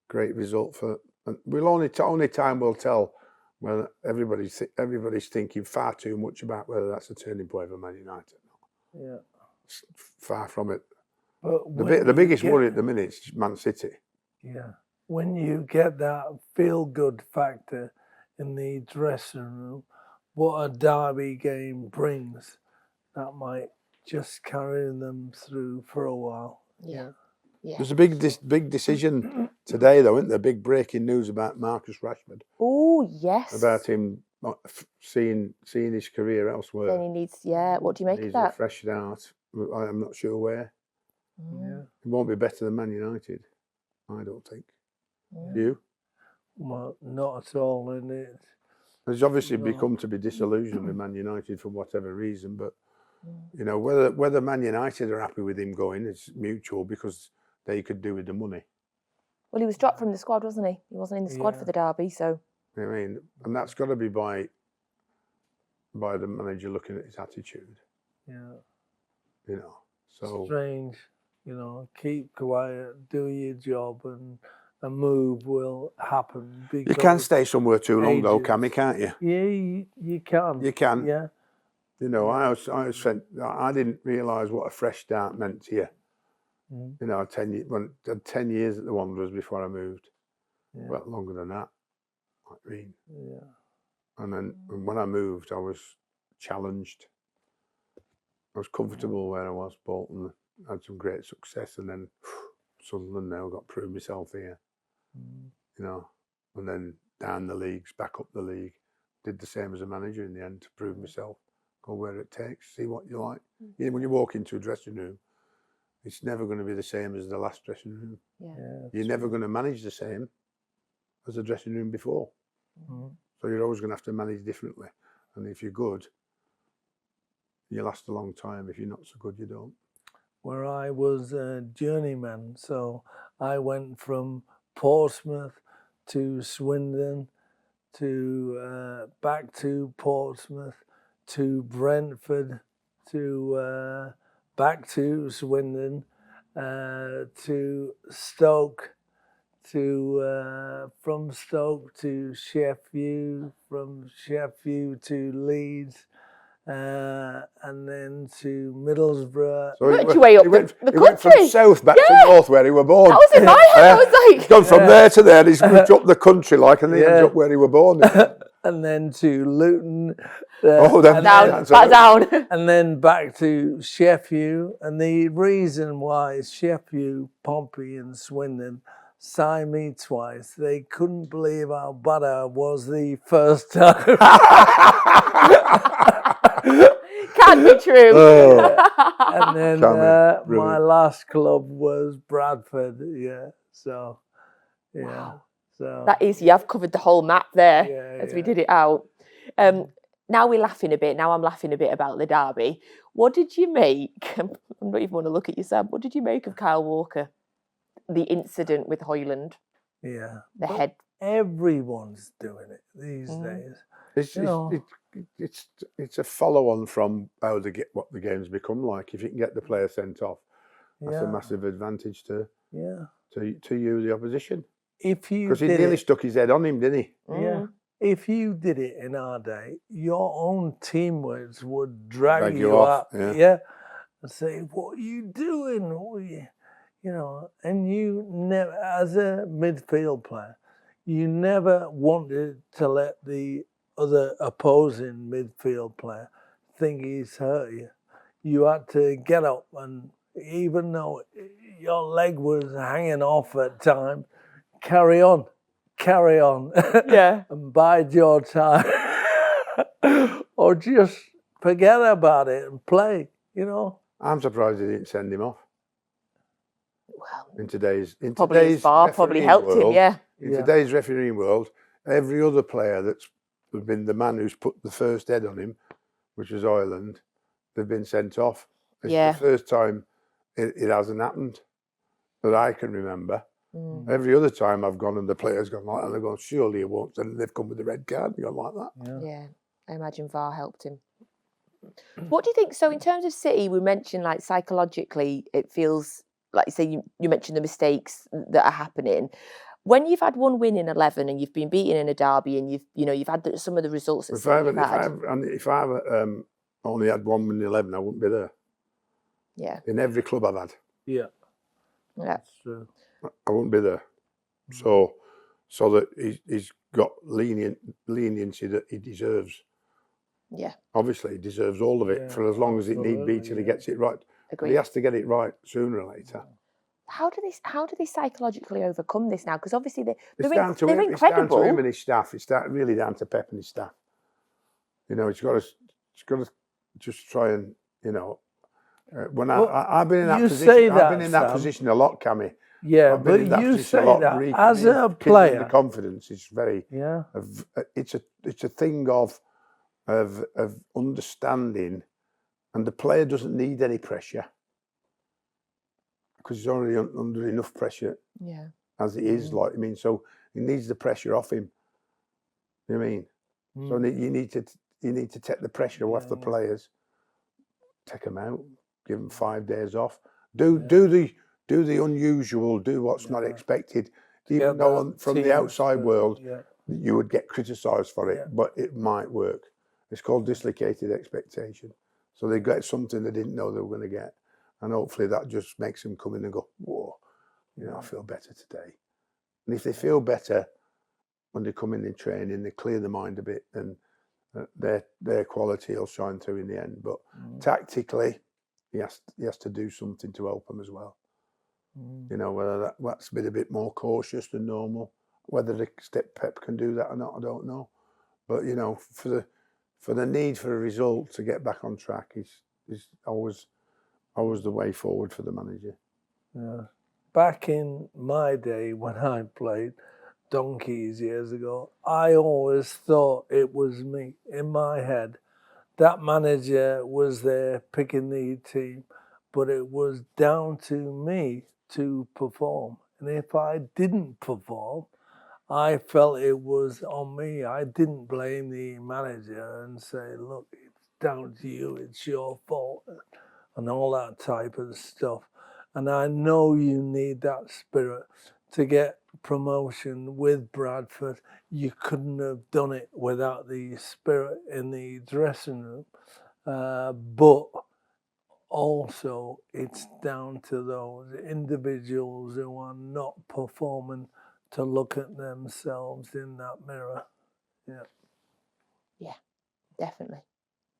great result for. And we'll only time will tell when everybody's thinking far too much about whether that's a turning point for Man United. Yeah, it's far from it. But the biggest worry at the minute is Man City. Yeah, when you get that feel-good factor in the dressing room, what a derby game brings, that might just carry them through for a while. Yeah. There's a big decision today, though, isn't there? Big breaking news about Marcus Rashford. Oh, yes. About him seeing his career elsewhere. Then he needs, what do you make of that? Needs a fresh start. I'm not sure where. Yeah. It won't be better than Man United, I don't think. You? Well, not at all, and it. There's obviously become to be disillusioned with Man United for whatever reason, but you know whether Man United are happy with him going is mutual because they could do with the money. Well, he was dropped from the squad, wasn't he? He wasn't in the squad for the derby, so. I mean, and that's got to be by the manager looking at his attitude. Yeah. You know, so strange. You know, keep quiet, do your job, and a move will happen. You can stay somewhere too long, though, Kammy, can't you? Yeah, you can. You can. Yeah. You know, I didn't realise what a fresh start meant to you. You know, 10 years at the Wanderers before I moved. Yeah. Well, longer than that. I mean. Yeah. And then when I moved, I was challenged. I was comfortable where I was. Bolton had some great success, and then Sunderland now got to prove myself here. You know, and then down the leagues, back up the league. Did the same as a manager in the end to prove myself. Go where it takes, see what you like. You know, when you walk into a dressing room, it's never going to be the same as the last dressing room. Yeah, you're never going to manage the same as the dressing room before. So you're always going to have to manage differently. And if you're good, you last a long time. If you're not so good, you don't. Where I was a journeyman, so I went from Portsmouth to Swindon to back to Portsmouth to Brentford to back to Swindon to Stoke to from Stoke to Sheffield, from Sheffield to Leeds, and then to Middlesbrough. So worked your way up the country. Went from south back to north where he was born. That was in my head. I was like, he's gone from there to there. He's moved up the country like, and he ends up where he was born. And then to Luton. Back down. And then back to Sheffield. And the reason why Sheffield, Pompey, and Swindon signed me twice, they couldn't believe how bad I was the first time. Can't be true. And then my last club was Bradford. Yeah. So, yeah. Wow. So that is, I've covered the whole map there as we did it out. Now we're laughing a bit. Now I'm laughing a bit about the derby. What did you make? I don't even want to look at you, Sam. What did you make of Kyle Walker? The incident with Hoyland. Yeah. The head. Everyone's doing it these days. It's a follow-on from what the game's become like. If you can get the player sent off, that's a massive advantage to you, the opposition. Because he nearly stuck his head on him, didn't he? Yeah. If you did it in our day, your own teammates would drag you up, and say, "What are you doing?" You know, and you never, as a midfield player, you never wanted to let the other opposing midfield player think he's hurt you. you had to get up, and even though your leg was hanging off at times, carry on. Yeah. And bide your time. Or just forget about it and play, you know. I'm surprised they didn't send him off. Well, In today's probably his bar probably refereeing helped him, world, yeah. In Yeah. today's refereeing world, every other player that's been the man who's put the first head on him, which was Ireland, they've been sent off. It's Yeah. the first time it hasn't happened that I can remember. Mm. Every other time I've gone and the player's gone like that, and they've gone, surely it won't. And they've come with the red card and gone like that. Yeah, I imagine VAR helped him. What do you think? So in terms of City, we mentioned like psychologically, it feels like you mentioned the mistakes that are happening. When you've had one win in 11 and you've been beaten in a derby and you've had some of the results that If I only had one win in 11, I wouldn't be there. Yeah. In every club I've had. Yeah. Yeah. That's true. I wouldn't be there. So that he's got leniency that he deserves. Yeah. Obviously, he deserves all of it for as long as it need be till he gets it right. Agreed. He has to get it right sooner or later. How do they psychologically overcome this now? Because obviously they're It's incredible. down to him and his staff. It's really down to Pep and his staff. You know, he's got to just try and, you know, when I've been in that position. I've been in that position a lot, Kammy. Yeah, but you say that as a player, the confidence is very. Yeah. It's a thing of understanding, and the player doesn't need any pressure because he's already under enough pressure. Yeah. As it is, like, I mean, so he needs the pressure off him. You know what I mean? So you need to take the pressure off the players. Take them out. Give them 5 days off. Do the unusual. Do what's not expected. Even though from the outside world you would get criticised for it, but it might work. It's called dislocated expectation. So they get something they didn't know they were going to get, and hopefully that just makes them come in and go, whoa, you know, I feel better today. And if they feel better when they come in training, they clear the mind a bit, then their quality will shine through in the end. But tactically, he has to do something to help them as well. You know, whether that's been a bit more cautious than normal. Whether the Pep can do that or not, I don't know. But you know, for the need for a result to get back on track is always the way forward for the manager. Yeah. Back in my day when I played donkeys years ago, I always thought it was me in my head. That manager was there picking the team, but it was down to me to perform. And if I didn't perform, I felt it was on me. I didn't blame the manager and say, look, it's down to you, it's your fault, and all that type of stuff. And I know you need that spirit to get promotion with Bradford. You couldn't have done it without the spirit in the dressing room. But also, it's down to those individuals who are not performing to look at themselves in that mirror. Yeah. Yeah, definitely.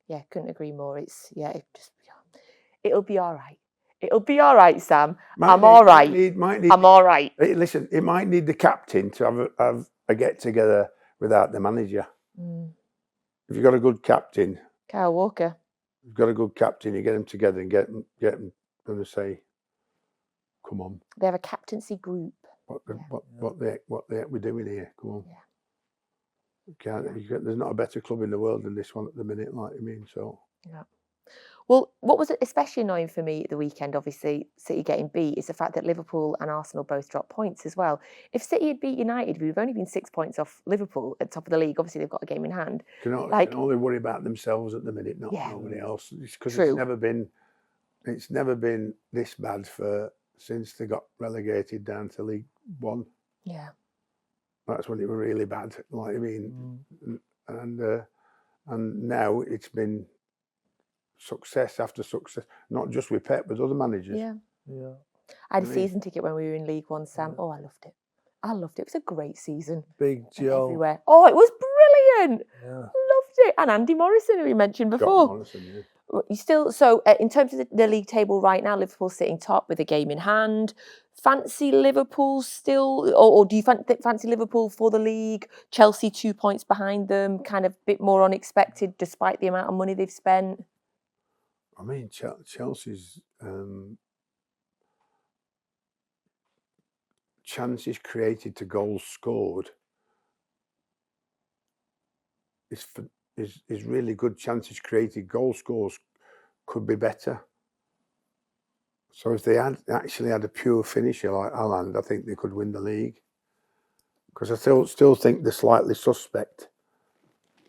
Yeah, couldn't agree more. It'll be all right. It'll be all right, Sam. I'm all right. I'm all right. Listen, it might need the captain to have a get together without the manager. If you've got a good captain, Kyle Walker. You've got a good captain. You get them together and get them to say, "Come on." They have a captaincy group. What we're doing here? Come on. Yeah. There's not a better club in the world than this one at the minute. Like I mean, so. Yeah. Well, what was especially annoying for me at the weekend, obviously, City getting beat, is the fact that Liverpool and Arsenal both dropped points as well. If City had beat United, we'd have only been 6 points off Liverpool at the top of the league. Obviously, they've got a game in hand. Can only worry about themselves at the minute, not nobody else. Because it's never been this bad since they got relegated down to League One. Yeah. That's when it was really bad. Like I mean, and now it's been success after success, not just with Pep, but other managers. Yeah. I had a season ticket when we were in League One, Sam. Oh, I loved it. It was a great season. Big Joe. Everywhere. Oh, it was brilliant. Yeah. Loved it. And Andy Morrison, who we mentioned before. Morrison, You still so in terms of the league table right now, Liverpool sitting top with a game in hand. Fancy Liverpool still, or do you fancy Liverpool for the league? Chelsea 2 points behind them, kind of a bit more unexpected despite the amount of money they've spent. I mean, Chelsea's chances created to goals scored is really good. Chances created, goal scores could be better. So if they had actually had a pure finisher like Haaland, I think they could win the league. Because I still think they're slightly suspect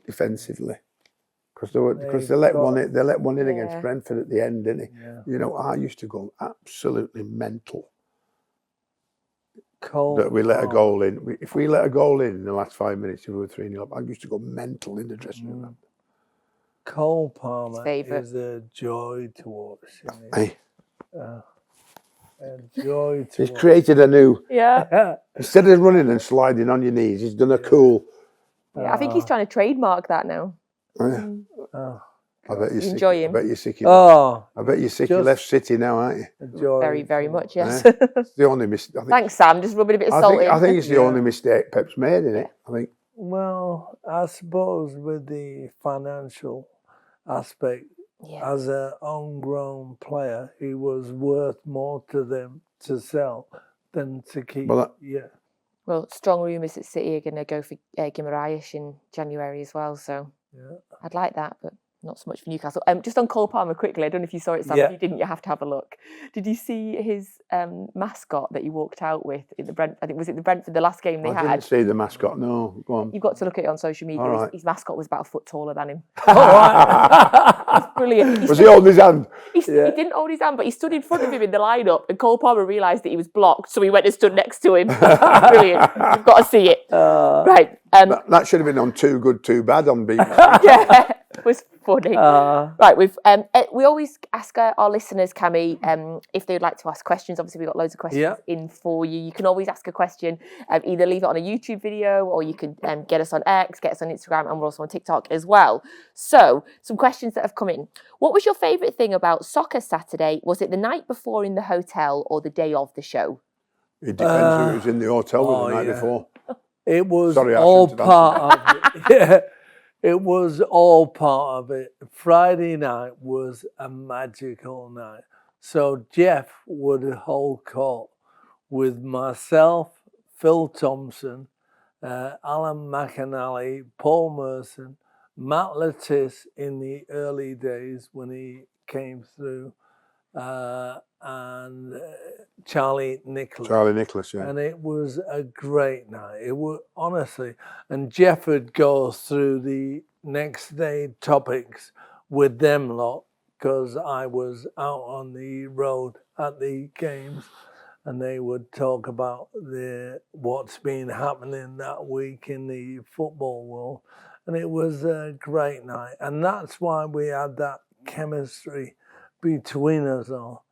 defensively. Because they let one in against Brentford at the end, didn't they? Yeah. You know, I used to go absolutely mental Cole that we let a goal in. If we let a goal in the last 5 minutes, if we were 3-0 up, I used to go mental in the dressing room. Cole Palmer favourite. is a joy to watch. Hey. A joy to He's watch. created a new... Yeah. Instead of running and sliding on your knees, he's done a cool... Yeah, I think he's trying to trademark that now. Oh, I bet you're You sick. enjoy him? I bet you're sick. oh, I bet you're sick. You left City now, aren't you? a joy. Very, very much, yes. It's the only mistake. Thanks, Sam. Just rubbing a bit of salt in. I think it's the Yeah. only mistake Pep's made, isn't it? I think. Well, I suppose with the financial aspect, as a homegrown player, he was worth more to them to sell than to keep. Well, strong rumours that City are going to go for Guimaraes in January as well, so I'd like that, but not so much for Newcastle. Just on Cole Palmer quickly, I don't know if you saw it, Sam. If you didn't, you have to have a look. Did you see his mascot that he walked out with in the Brentford? I think was it the Brentford, the last game they had? I didn't see the mascot. No, go on. You've got to look at it on social media. Right. His mascot was about a foot taller than him. It's brilliant. Was he holding his hand? He didn't hold his hand, but he stood in front of him in the lineup, and Cole Palmer realised that he was blocked, so he went and stood next to him. Brilliant. You've got to see it. Right. That should have been on Too Good, Too Bad on BBC. Yeah, it was funny. Right, we always ask our listeners, Kammy, if they'd like to ask questions. Obviously, we've got loads of questions in for you. You can always ask a question, either leave it on a YouTube video, or you can get us on X, get us on Instagram, and we're also on TikTok as well. So, some questions that have come in. What was your favourite thing about Soccer Saturday? Was it the night before in the hotel or the day of the show? It depends who was in the hotel with the night before. It was all part of it. Yeah, it was all part of it. Friday night was a magical night. So Jeff would hold court with myself, Phil Thompson, Alan McAnally, Paul Merson, Matt Lattis in the early days when he came through, and Charlie Nicholas. Charlie Nicholas, yeah. And it was a great night. It was, honestly, and Jeff would go through the next day topics with them lot, because I was out on the road at the games, and they would talk about what's been happening that week in the football world. And it was a great night. And that's why we had that chemistry between us all.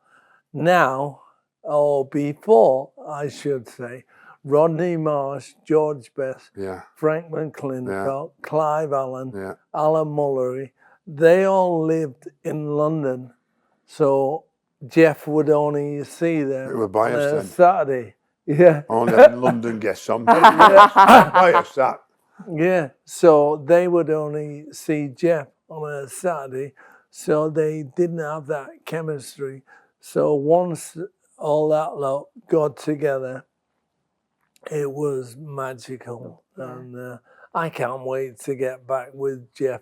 Now, or before, I should say, Rodney Marsh, George Best, Frank McClintock, Clive Allen, Alan Mullery, they all lived in London. So Jeff would only see them on a Saturday. Yeah. Only having London guests on. Biased that. Yeah. So they would only see Jeff on a Saturday. So they didn't have that chemistry. So once all that lot got together, it was magical. And I can't wait to get back with Jeff,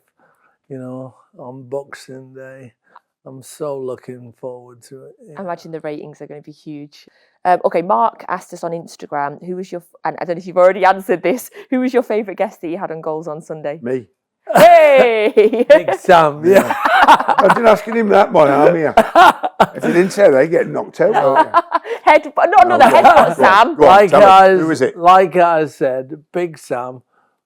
on Boxing Day. I'm so looking forward to it. Yeah. I imagine the ratings are going to be huge. Okay, Mark asked us on Instagram, who was your, and I don't know if you've already answered this, who was your favourite guest that you had on Goals on Sunday? Me. Hey! Big Sam, yeah. I've been asking him that, boy, I'm here. If you didn't say that, you get knocked out, don't you? Headbutt Sam. Who is it? Like I said, Big Sam,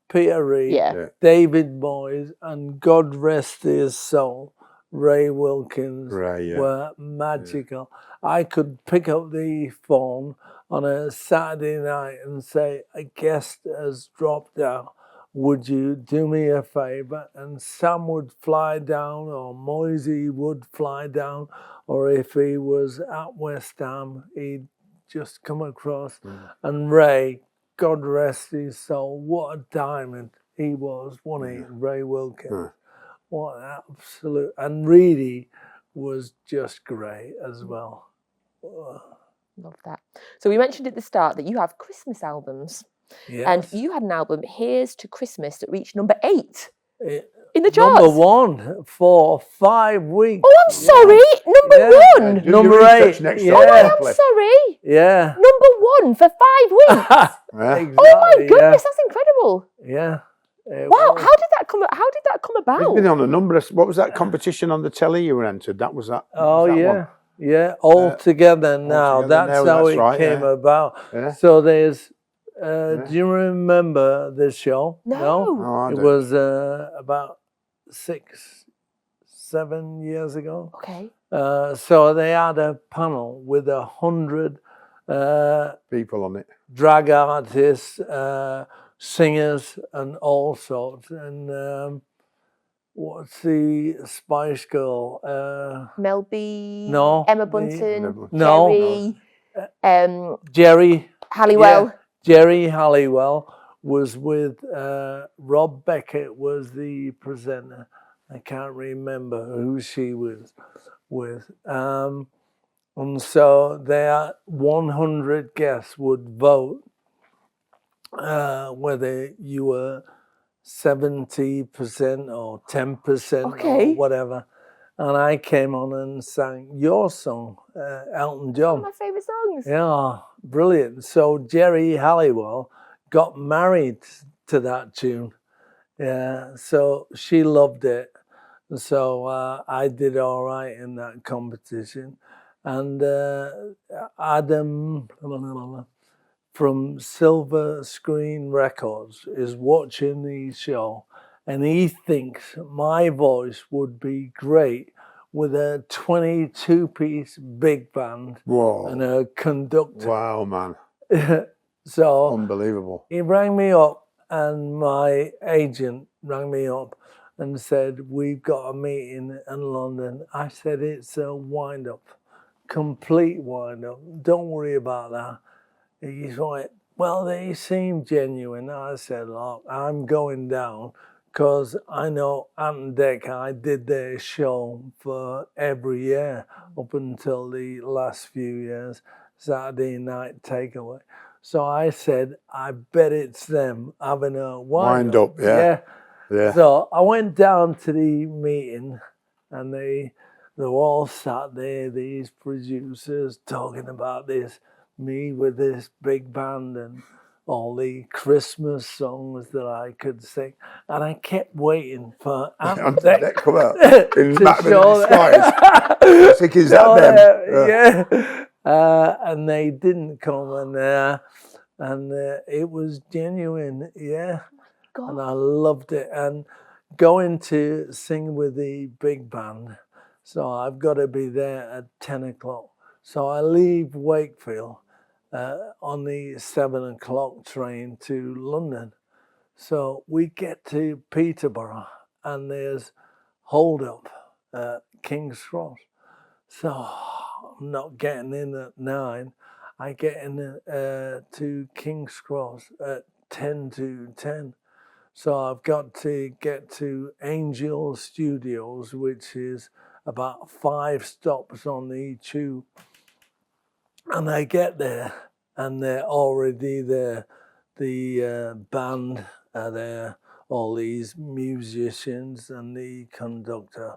Peter Reid, David Moyes, and God rest his soul, Ray Wilkins were magical. I could pick up the phone on a Saturday night and say, a guest has dropped out. would you do me a favour? And Sam would fly down, or Moisey would fly down, or if he was at West Ham, he'd just come across. And Ray, God rest his soul, what a diamond he was, wasn't he? Ray Wilkins. What an absolute, and Reedy was just great as well. Love that. So we mentioned at the start that you have Christmas albums. Yes. And you had an album, Here's to Christmas, that reached number 8 in the Number charts. 1 for 5 weeks. Oh, I'm sorry. Number 1. Do Number your research 8. next Yeah. time, Oh, I'm properly. sorry. Yeah. Number 1 for 5 weeks. Yeah. Exactly, Oh my goodness, that's incredible. Yeah. It Wow, was. how did that come You've about? been on a number of. What was that competition on the telly you were entered? That was that. Oh, was that yeah. one? Yeah. All together now. Together That's Now, how that's it right, came yeah. about. Yeah. So there's, do you remember this show? No. Oh, I It don't. was about 6-7 years ago. Okay. So they had a panel with 100 People on it. drag artists, singers, and all sorts. And what's the Spice Girl? Mel B. No. Emma Bunton. No. Jerry. Jerry Halliwell. Yeah, Jerry Halliwell was with Rob Beckett was the presenter. I can't remember who she was with. And so their 100 guests would vote whether you were 70% or 10% Okay. or whatever. And I came on and sang your song, Elton John. One of my favourite songs. Yeah, brilliant. So Jerry Halliwell got married to that tune. Yeah, so she loved it. So I did all right in that competition. And Adam from Silver Screen Records is watching the show, and he thinks my voice would be great with a 22-piece big band Whoa. and a conductor. Wow, man. So Unbelievable. he rang me up, and my agent rang me up and said, we've got a meeting in London. I said, it's a wind-up, complete wind-up. Don't worry about that. He's like, well, they seem genuine. I said, look, I'm going down because I know Ant and Dec, I did their show for every year up until the last few years, Saturday night takeaway. So I said, I bet it's them having a wind up. Yeah. Yeah. So I went down to the meeting, and they were all sat there, these producers talking about this, me with this big band and all the Christmas songs that I could sing. And I kept waiting for Ant and Dec That come out. In to show I think is that them? Yeah. And they didn't come, and it was genuine, yeah. God. And I loved it. And going to sing with the big band, so I've got to be there at 10 o'clock. So I leave Wakefield on the 7 o'clock train to London. So we get to Peterborough, and there's hold up at King's Cross. So I'm not getting in at 9. I get in to King's Cross at 10 to 10. So I've got to get to Angel Studios, which is about 5 stops on the tube. And I get there, and they're already there. The band are there, all these musicians and the conductor.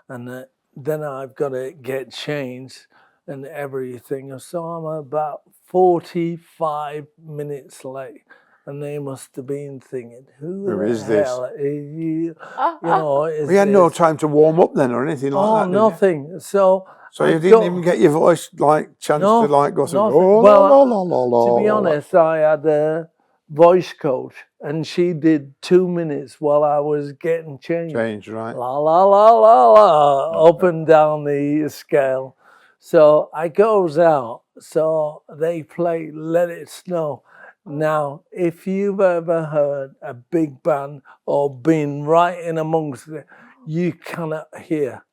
And then I've got to get changed and everything. So I'm about 45 minutes late. And they must have been thinking, who is the hell are you? You know, is We had no this? time to warm up then or anything like that. Oh, did nothing. So So I you didn't even get your voice chance No, to go through. nothing. Oh, Well, la, la, la, la, to be la. honest, I had a voice coach, and she did 2 minutes while I was getting changed. Change, right? La la la la la, up and down the scale. So I goes out. So they play "Let It Snow," Now, if you've ever heard a big band or been right in amongst it, you cannot hear.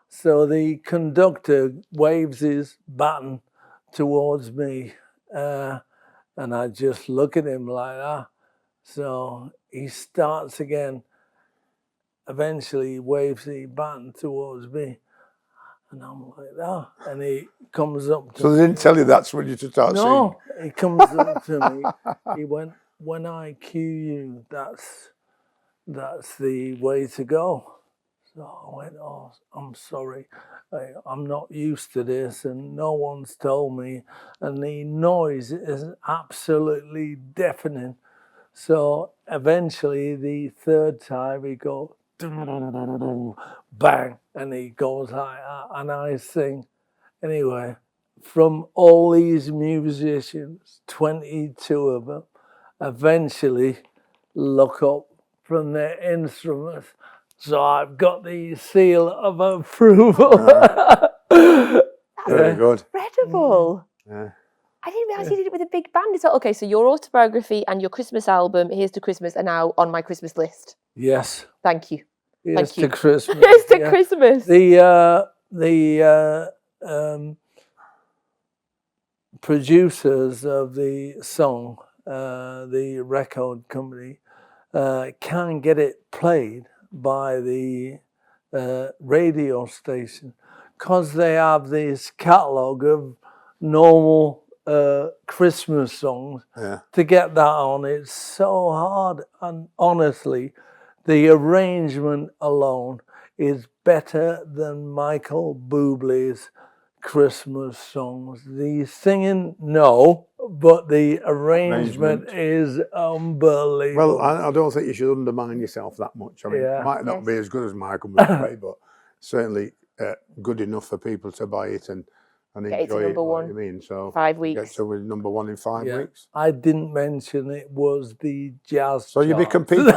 So the conductor waves his baton towards me, and I just look at him like that. So he starts again. Eventually, he waves the baton towards me, and I'm like that. And he comes up to So they didn't tell you that's when you should start singing? No, he comes up to me. He went, "When I cue you, that's the way to go." So I went, "Oh, I'm sorry. I'm not used to this, and no one's told me. And the noise is absolutely deafening." So eventually, the third time, he goes, bang, and he goes like that, and I sing. Anyway, from all these musicians, 22 of them, eventually look up from their instruments. So I've got the seal of approval. Very good. Incredible. Yeah. I didn't realise you did it with a big band as well. Okay, so your autobiography and your Christmas album, Here's to Christmas, are now on my Christmas list. Yes. Thank you. Here's you. to Christmas. Here's to Christmas. The producers of the song, the record company, can't get it played by the radio station because they have this catalogue of normal Christmas songs. Yeah. To get that on, it's so hard. And honestly, the arrangement alone is better than Michael Bublé's Christmas songs. The singing, no, but the arrangement is unbelievable. Well, I don't think you should undermine yourself that much. I mean, Yeah. it might not be as good as Michael Bublé, but certainly good enough for people to buy it and Get it to enjoy it. number one. What you mean? So 5 get weeks. to number one in 5 Yeah. weeks. I didn't mention it was the jazz. So you'll be chart. competing. you.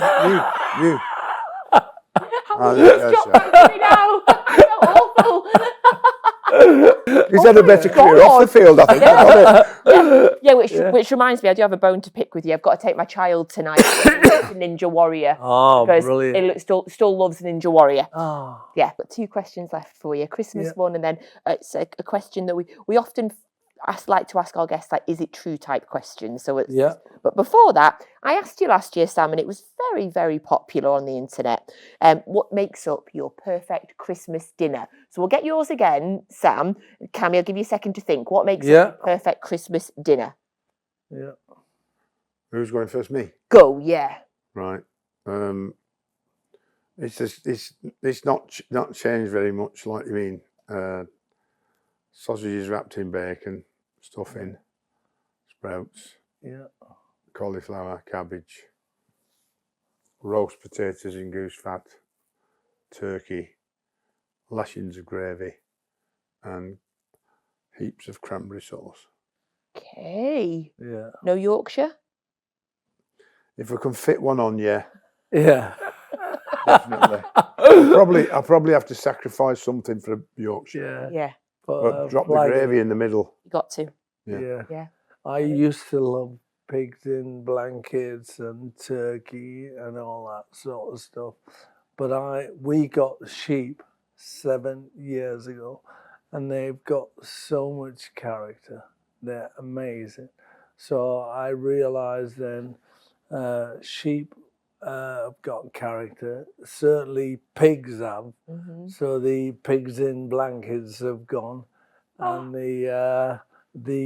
How will you stop that me now? I feel awful. He's had a better career off the field, I think. Which reminds me, I do have a bone to pick with you. I've got to take my child tonight to Ninja Warrior. Oh, because brilliant. It still loves Ninja Warrior. Oh. Yeah, got 2 questions left for you. Christmas one, and then it's a question that we often like to ask our guests, like, is it true type questions. So it's, but before that, I asked you last year, Sam, and it was very, very popular on the internet. What makes up your perfect Christmas dinner? So we'll get yours again, Sam. Kammy, I'll give you a second to think. What makes up your perfect Christmas dinner? Yeah. Who's going first? Me. Go, yeah. Right. It's just it's not changed very much. Like you mean, sausages wrapped in bacon, stuffing, sprouts, cauliflower, cabbage, roast potatoes in goose fat, turkey, lashings of gravy, and heaps of cranberry sauce. Okay. Yeah. No Yorkshire? If I can fit one on, Yeah. definitely. I'll probably have to sacrifice something for Yorkshire. Yeah. Yeah. But drop the gravy in the middle. You got to. Yeah. I used to love pigs in blankets and turkey and all that sort of stuff. But we got sheep 7 years ago, and they've got so much character. They're amazing. So I realised then sheep have got character. Certainly pigs have. Mm-hmm. So the pigs in blankets have gone, and the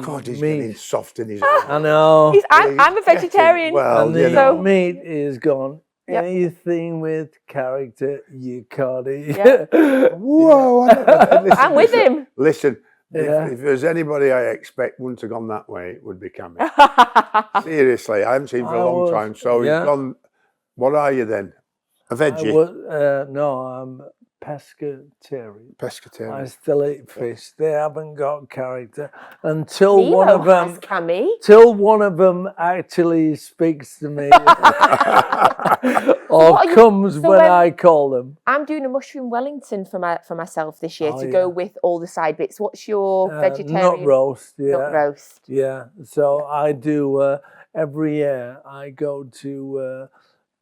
God, he's meat. getting soft in his eyes. I know. I'm a vegetarian. Well, and you the know. meat is gone. Yep. Anything with character, you can't eat. Yep. Whoa! Listen, I'm with him. Listen, Yeah. if there's anybody I expect wouldn't have gone that way, it would be Kammy. Seriously, I haven't seen him for a long time. So he's gone. What are you then? A veggie? No, I'm pescatarian. I Pescatarian. still eat fish. They haven't got character until Nemo one of them. has, Kammy. Till one of them actually speaks to me, or comes when I call them. I'm doing a mushroom Wellington for myself this year to go with all the side bits. What's your vegetarian? Nut roast. Yeah. Nut roast. Yeah. So I do every year I go to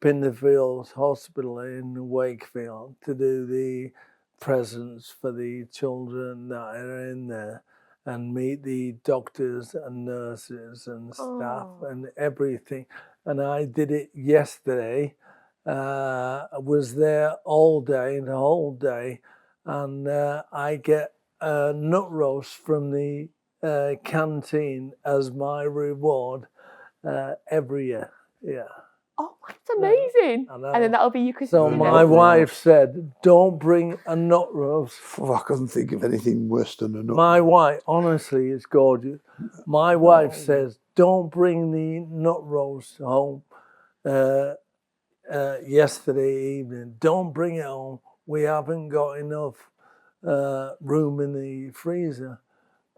Pinderfields Hospital in Wakefield to do the presents for the children that are in there and meet the doctors and nurses and staff and everything. And I did it yesterday. I was there all day, the whole day, and I get a nut roast from the canteen as my reward every year. Yeah. Oh, that's amazing. I know. And then that'll be your Christmas So dinner. my wife said, don't bring a nut roast. I couldn't think of anything worse than a nut. My wife, honestly, it's gorgeous. My wife says, don't bring the nut roast home yesterday evening. Don't bring it home. We haven't got enough room in the freezer.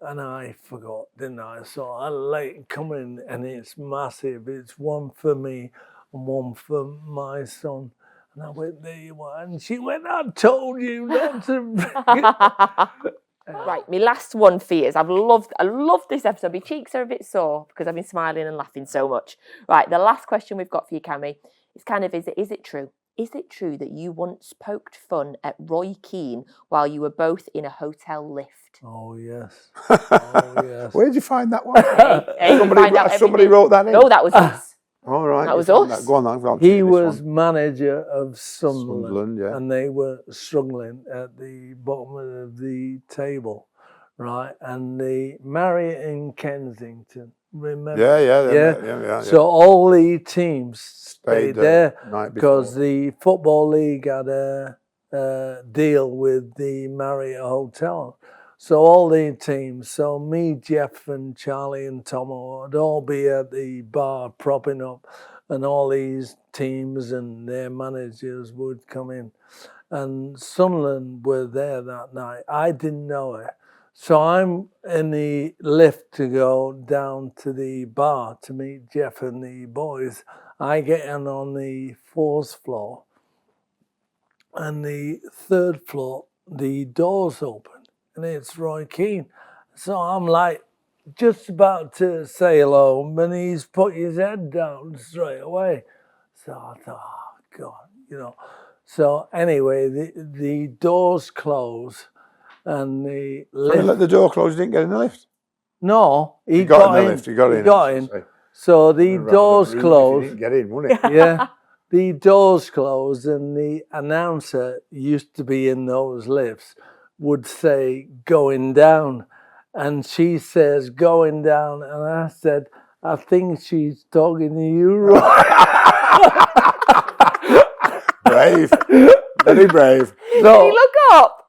And I forgot, didn't I? So I let it come in, and it's massive. It's one for me and one for my son. And I went, there you are. And she went, I told you not to bring it. Right, my last one for you is I love this episode. My cheeks are a bit sore because I've been smiling and laughing so much. Right, the last question we've got for you, Kammy, is kind of, is it true? Is it true that you once poked fun at Roy Keane while you were both in a hotel lift? Oh, yes. Oh, yes. Where did you find that one? Hey, somebody wrote that in? No, that was us. All right. That was us. Go on, then. He was manager of Sunderland, yeah. and they were struggling at the bottom of the table, right? And the Marriott in Kensington, remember? Yeah. So all the teams stayed there night because before. the Football League had a deal with the Marriott Hotel. So all the teams, so me, Jeff and Charlie and Tom would all be at the bar propping up, and all these teams and their managers would come in. And Sunderland were there that night. I didn't know it. So I'm in the lift to go down to the bar to meet Jeff and the boys. I get in on the 4th floor, and the 3rd floor, the doors open. And it's Roy Keane. So I'm like just about to say hello, and he's put his head down straight away. So I thought, oh God, So anyway, the doors close, and the lift. So you let the door close, you didn't get in the lift? No, he got in the lift. He got in. So the doors closed. You didn't get in, wouldn't it? Yeah. The doors closed, and the announcer used to be in those lifts, would say going down, and she says going down, and I said, I think she's talking to you, Roy. Brave, very brave. Did So he look up?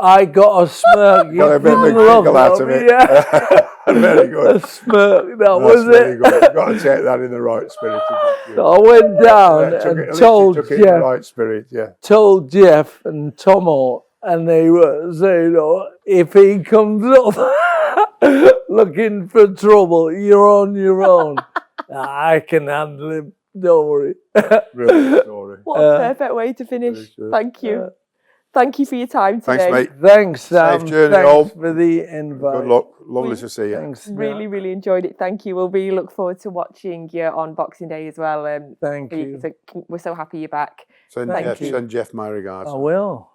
I got a smirk. Got a bit of a giggle out of it. Yeah. Very good. A smirk, that That's was very it. good. You've got to take that in the right spirit. So I went down and told took it in the Jeff, right spirit, yeah. told Jeff and Tomo, and they were saying, if he comes up looking for trouble, you're on your own. I can handle him. Don't worry. Brilliant story. What a perfect way to finish. Thank you. Thank you for your time today. Thanks, mate. Thanks, Sam. Safe journey Thanks home. for the invite. Good luck. Lovely to see you. Thanks. Really, really enjoyed it. Thank you. We'll really look forward to watching you on Boxing Day as well. Thank you. We're so happy you're back. Send Jeff my regards. I will.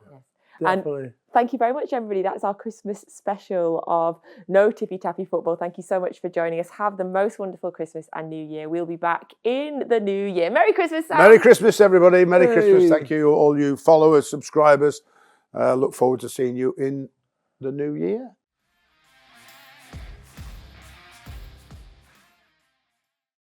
Yes. Definitely. And thank you very much, everybody. That's our Christmas special of No Tippy Tappy Football. Thank you so much for joining us. Have the most wonderful Christmas and New Year. We'll be back in the new year. Merry Christmas, Sam. Merry Christmas, everybody. Merry Christmas. Thank you, all you followers, subscribers. Look forward to seeing you in the new year.